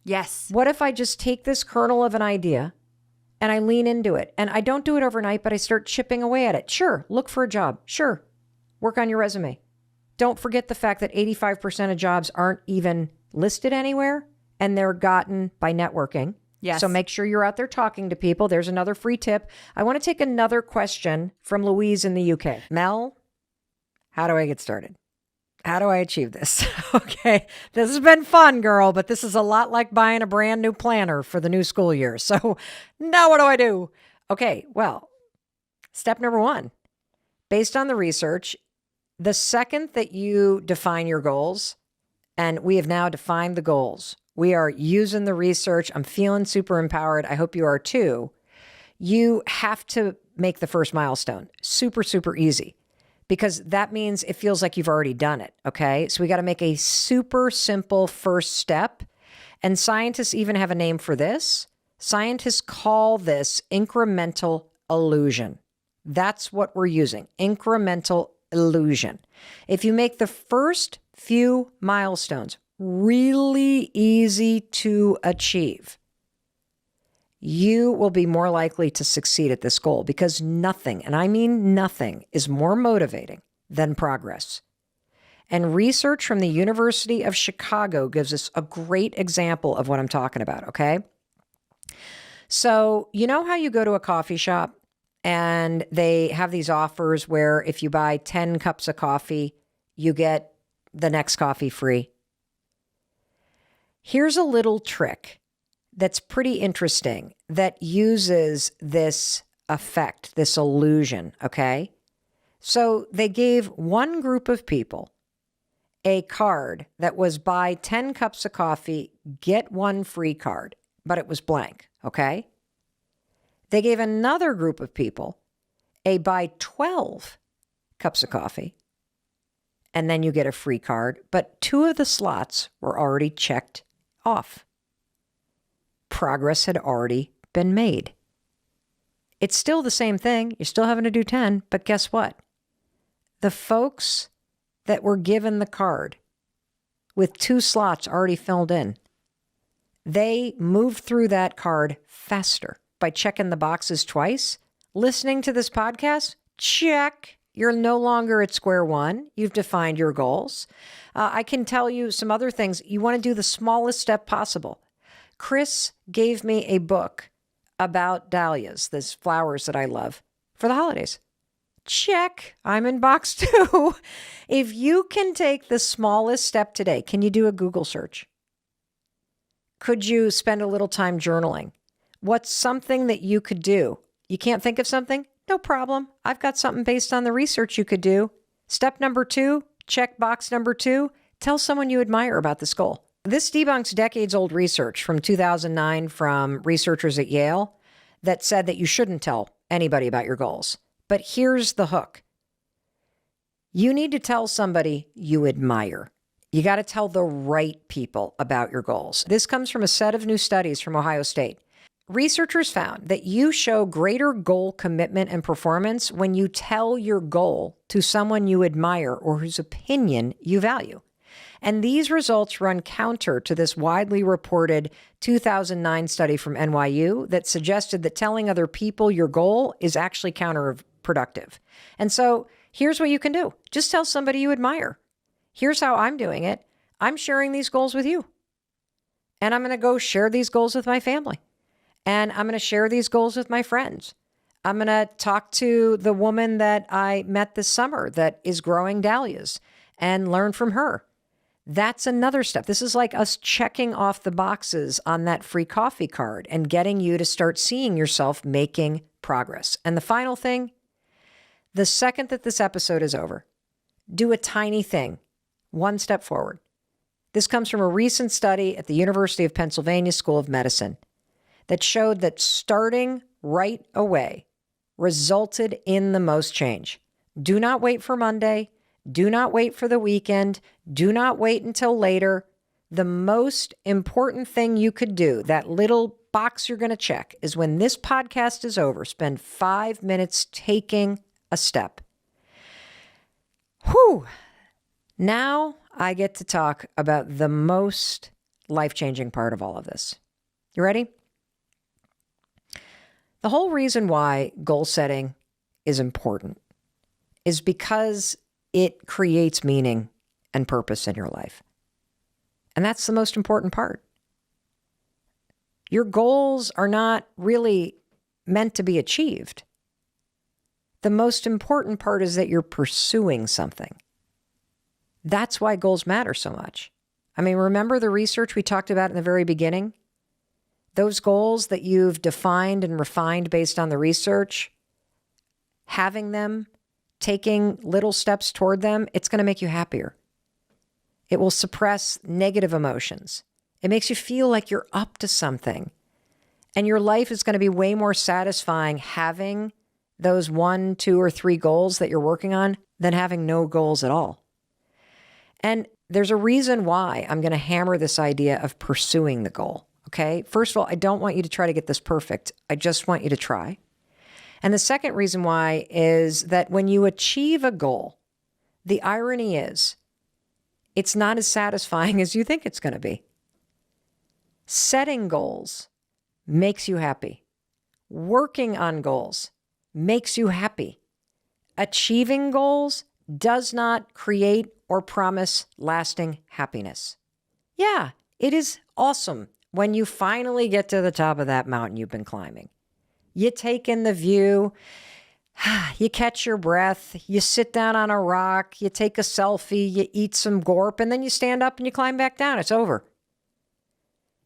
Yes. What if I just take this kernel of an idea and I lean into it? And I don't do it overnight, but I start chipping away at it. Sure, look for a job. Sure, work on your resume. Don't forget the fact that 85% of jobs aren't even listed anywhere, and they're gotten by networking. Yes. So make sure you're out there talking to people. There's another free tip. I want to take another question from Louise in the UK. Mel, how do I get started? How do I achieve this? Okay, this has been fun, girl, but this is a lot like buying a brand new planner for the new school year. So now what do I do? Okay, well, step number one, based on the research, the second that you define your goals, and we have now defined the goals, we are using the research. I'm feeling super empowered. I hope you are too. You have to make the first milestone super, super easy, because that means it feels like you've already done it, okay? So we got to make a super simple first step. And scientists even have a name for this. Scientists call this incremental illusion. That's what we're using, incremental illusion. If you make the first few milestones really easy to achieve, you will be more likely to succeed at this goal, because nothing, and I mean nothing, is more motivating than progress. And research from the University of Chicago gives us a great example of what I'm talking about, okay? So, you know how you go to a coffee shop and they have these offers where if you buy 10 cups of coffee, you get the next coffee free? Here's a little trick that's pretty interesting that uses this effect, this illusion, okay? So they gave one group of people a card that was buy 10 cups of coffee, get one free card, but it was blank, okay? They gave another group of people a buy 12 cups of coffee, and then you get a free card, but 2 of the slots were already checked off. Progress had already been made. It's still the same thing. You're still having to do 10, but guess what? The folks that were given the card with 2 slots already filled in, they moved through that card faster by checking the boxes twice. Listening to this podcast, check. You're no longer at square one. You've defined your goals. I can tell you some other things. You want to do the smallest step possible. Chris gave me a book about dahlias, these flowers that I love. for the holidays. Check. I'm in box 2. If you can take the smallest step today, can you do a Google search? Could you spend a little time journaling? What's something that you could do? You can't think of something? No problem. I've got something based on the research you could do. Step number 2, check box number 2, tell someone you admire about this goal. This debunks decades-old research from 2009 from researchers at Yale that said that you shouldn't tell anybody about your goals. But here's the hook. You need to tell somebody you admire. You got to tell the right people about your goals. This comes from a set of new studies from Ohio State. Researchers found that you show greater goal commitment and performance when you tell your goal to someone you admire or whose opinion you value. And these results run counter to this widely reported 2009 study from NYU that suggested that telling other people your goal is actually counterproductive. And so here's what you can do. Just tell somebody you admire. Here's how I'm doing it. I'm sharing these goals with you. And I'm going to go share these goals with my family. And I'm going to share these goals with my friends. I'm going to talk to the woman that I met this summer that is growing dahlias and learn from her. That's another step. This is like us checking off the boxes on that free coffee card and getting you to start seeing yourself making progress. And the final thing, the second that this episode is over, do a tiny thing, one step forward. This comes from a recent study at the University of Pennsylvania School of Medicine that showed that starting right away resulted in the most change. Do not wait for Monday. Do not wait for the weekend. Do not wait until later. The most important thing you could do, that little box you're going to check, is when this podcast is over, spend 5 minutes taking a step. Whew. Now I get to talk about the most life-changing part of all of this. You ready? The whole reason why goal setting is important is because it creates meaning and purpose in your life. And that's the most important part. Your goals are not really meant to be achieved. The most important part is that you're pursuing something. That's why goals matter so much. I mean, remember the research we talked about in the very beginning? Those goals that you've defined and refined based on the research, having them, taking little steps toward them, it's going to make you happier. It will suppress negative emotions. It makes you feel like you're up to something. And your life is going to be way more satisfying having those 1, 2, or 3 goals that you're working on than having no goals at all. And there's a reason why I'm going to hammer this idea of pursuing the goal. Okay? First of all, I don't want you to try to get this perfect. I just want you to try. And the second reason why is that when you achieve a goal, the irony is it's not as satisfying as you think it's going to be. Setting goals makes you happy. Working on goals makes you happy. Achieving goals does not create or promise lasting happiness. Yeah, it is awesome when you finally get to the top of that mountain you've been climbing. You take in the view, you catch your breath, you sit down on a rock, you take a selfie, you eat some gorp, and then you stand up and you climb back down. It's over.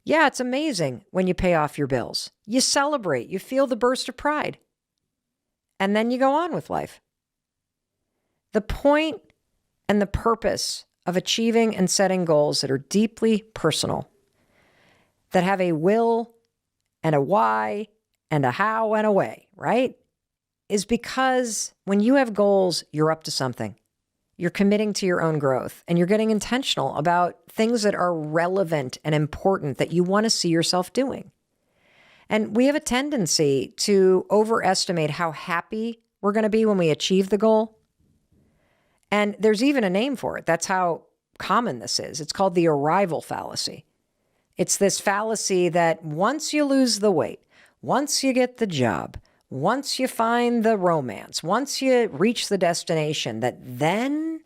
Yeah, it's amazing when you pay off your bills. You celebrate, you feel the burst of pride. And then you go on with life. The point and the purpose of achieving and setting goals that are deeply personal, that have a will and a why and a how and a way, right? Is because when you have goals, you're up to something. You're committing to your own growth and you're getting intentional about things that are relevant and important that you want to see yourself doing. And we have a tendency to overestimate how happy we're going to be when we achieve the goal. And there's even a name for it. That's how common this is. It's called the arrival fallacy. It's this fallacy that once you lose the weight, once you get the job, once you find the romance, once you reach the destination, that then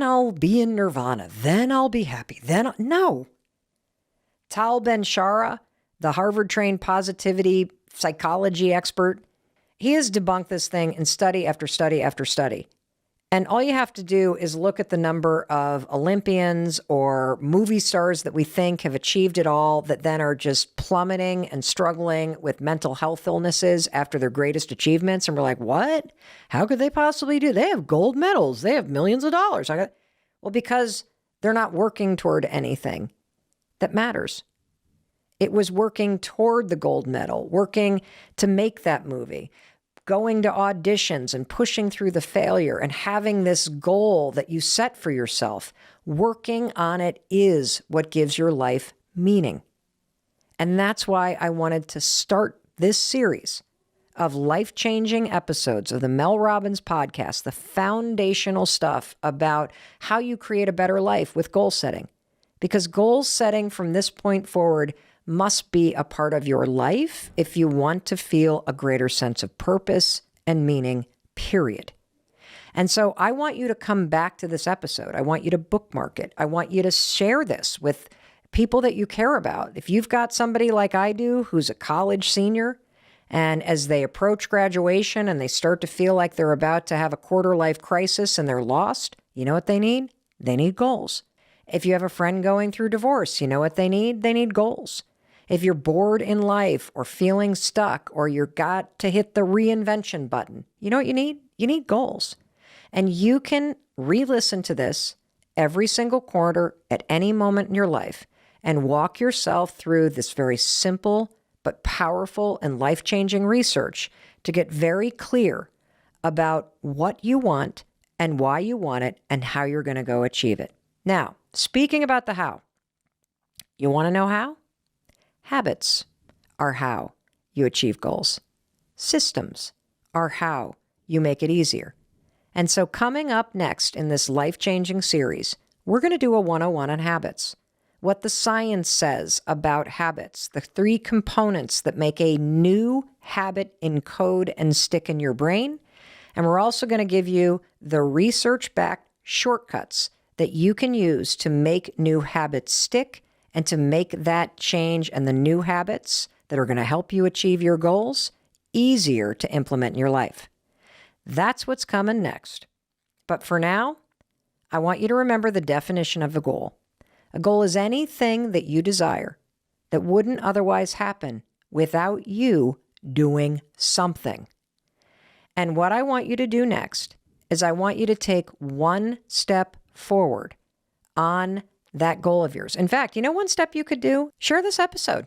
I'll be in nirvana, then I'll be happy, no. Tal Ben-Shara, the Harvard-trained positivity psychology expert, He has debunked this thing in study after study after study. And all you have to do is look at the number of Olympians or movie stars that we think have achieved it all that then are just plummeting and struggling with mental health illnesses after their greatest achievements. And we're like, what? How could they possibly do? They have gold medals. They have millions of dollars. Well, because they're not working toward anything that matters. It was working toward the gold medal, working to make that movie, going to auditions and pushing through the failure and having this goal that you set for yourself. Working on it is what gives your life meaning. And that's why I wanted to start this series of life-changing episodes of the Mel Robbins podcast, the foundational stuff about how you create a better life with goal setting. Because goal setting from this point forward must be a part of your life if you want to feel a greater sense of purpose and meaning, period. And so I want you to come back to this episode. I want you to bookmark it. I want you to share this with people that you care about. If you've got somebody like I do who's a college senior, and as they approach graduation and they start to feel like they're about to have a quarter-life crisis and they're lost, you know what they need? They need goals. If you have a friend going through divorce, you know what they need? They need goals. If you're bored in life or feeling stuck or you've got to hit the reinvention button, you know what you need? You need goals. And you can re-listen to this every single quarter at any moment in your life and walk yourself through this very simple but powerful and life-changing research to get very clear about what you want and why you want it and how you're going to go achieve it. Now, speaking about the how, you want to know how? Habits are how you achieve goals. Systems are how you make it easier. And so coming up next in this life-changing series, we're going to do a 101 on habits. What the science says about habits, the 3 components that make a new habit encode and stick in your brain. And we're also going to give you the research-backed shortcuts that you can use to make new habits stick and to make that change and the new habits that are going to help you achieve your goals easier to implement in your life. That's what's coming next. But for now, I want you to remember the definition of a goal. A goal is anything that you desire that wouldn't otherwise happen without you doing something. And what I want you to do next is I want you to take one step forward on that goal of yours. In fact, you know one step you could do? Share this episode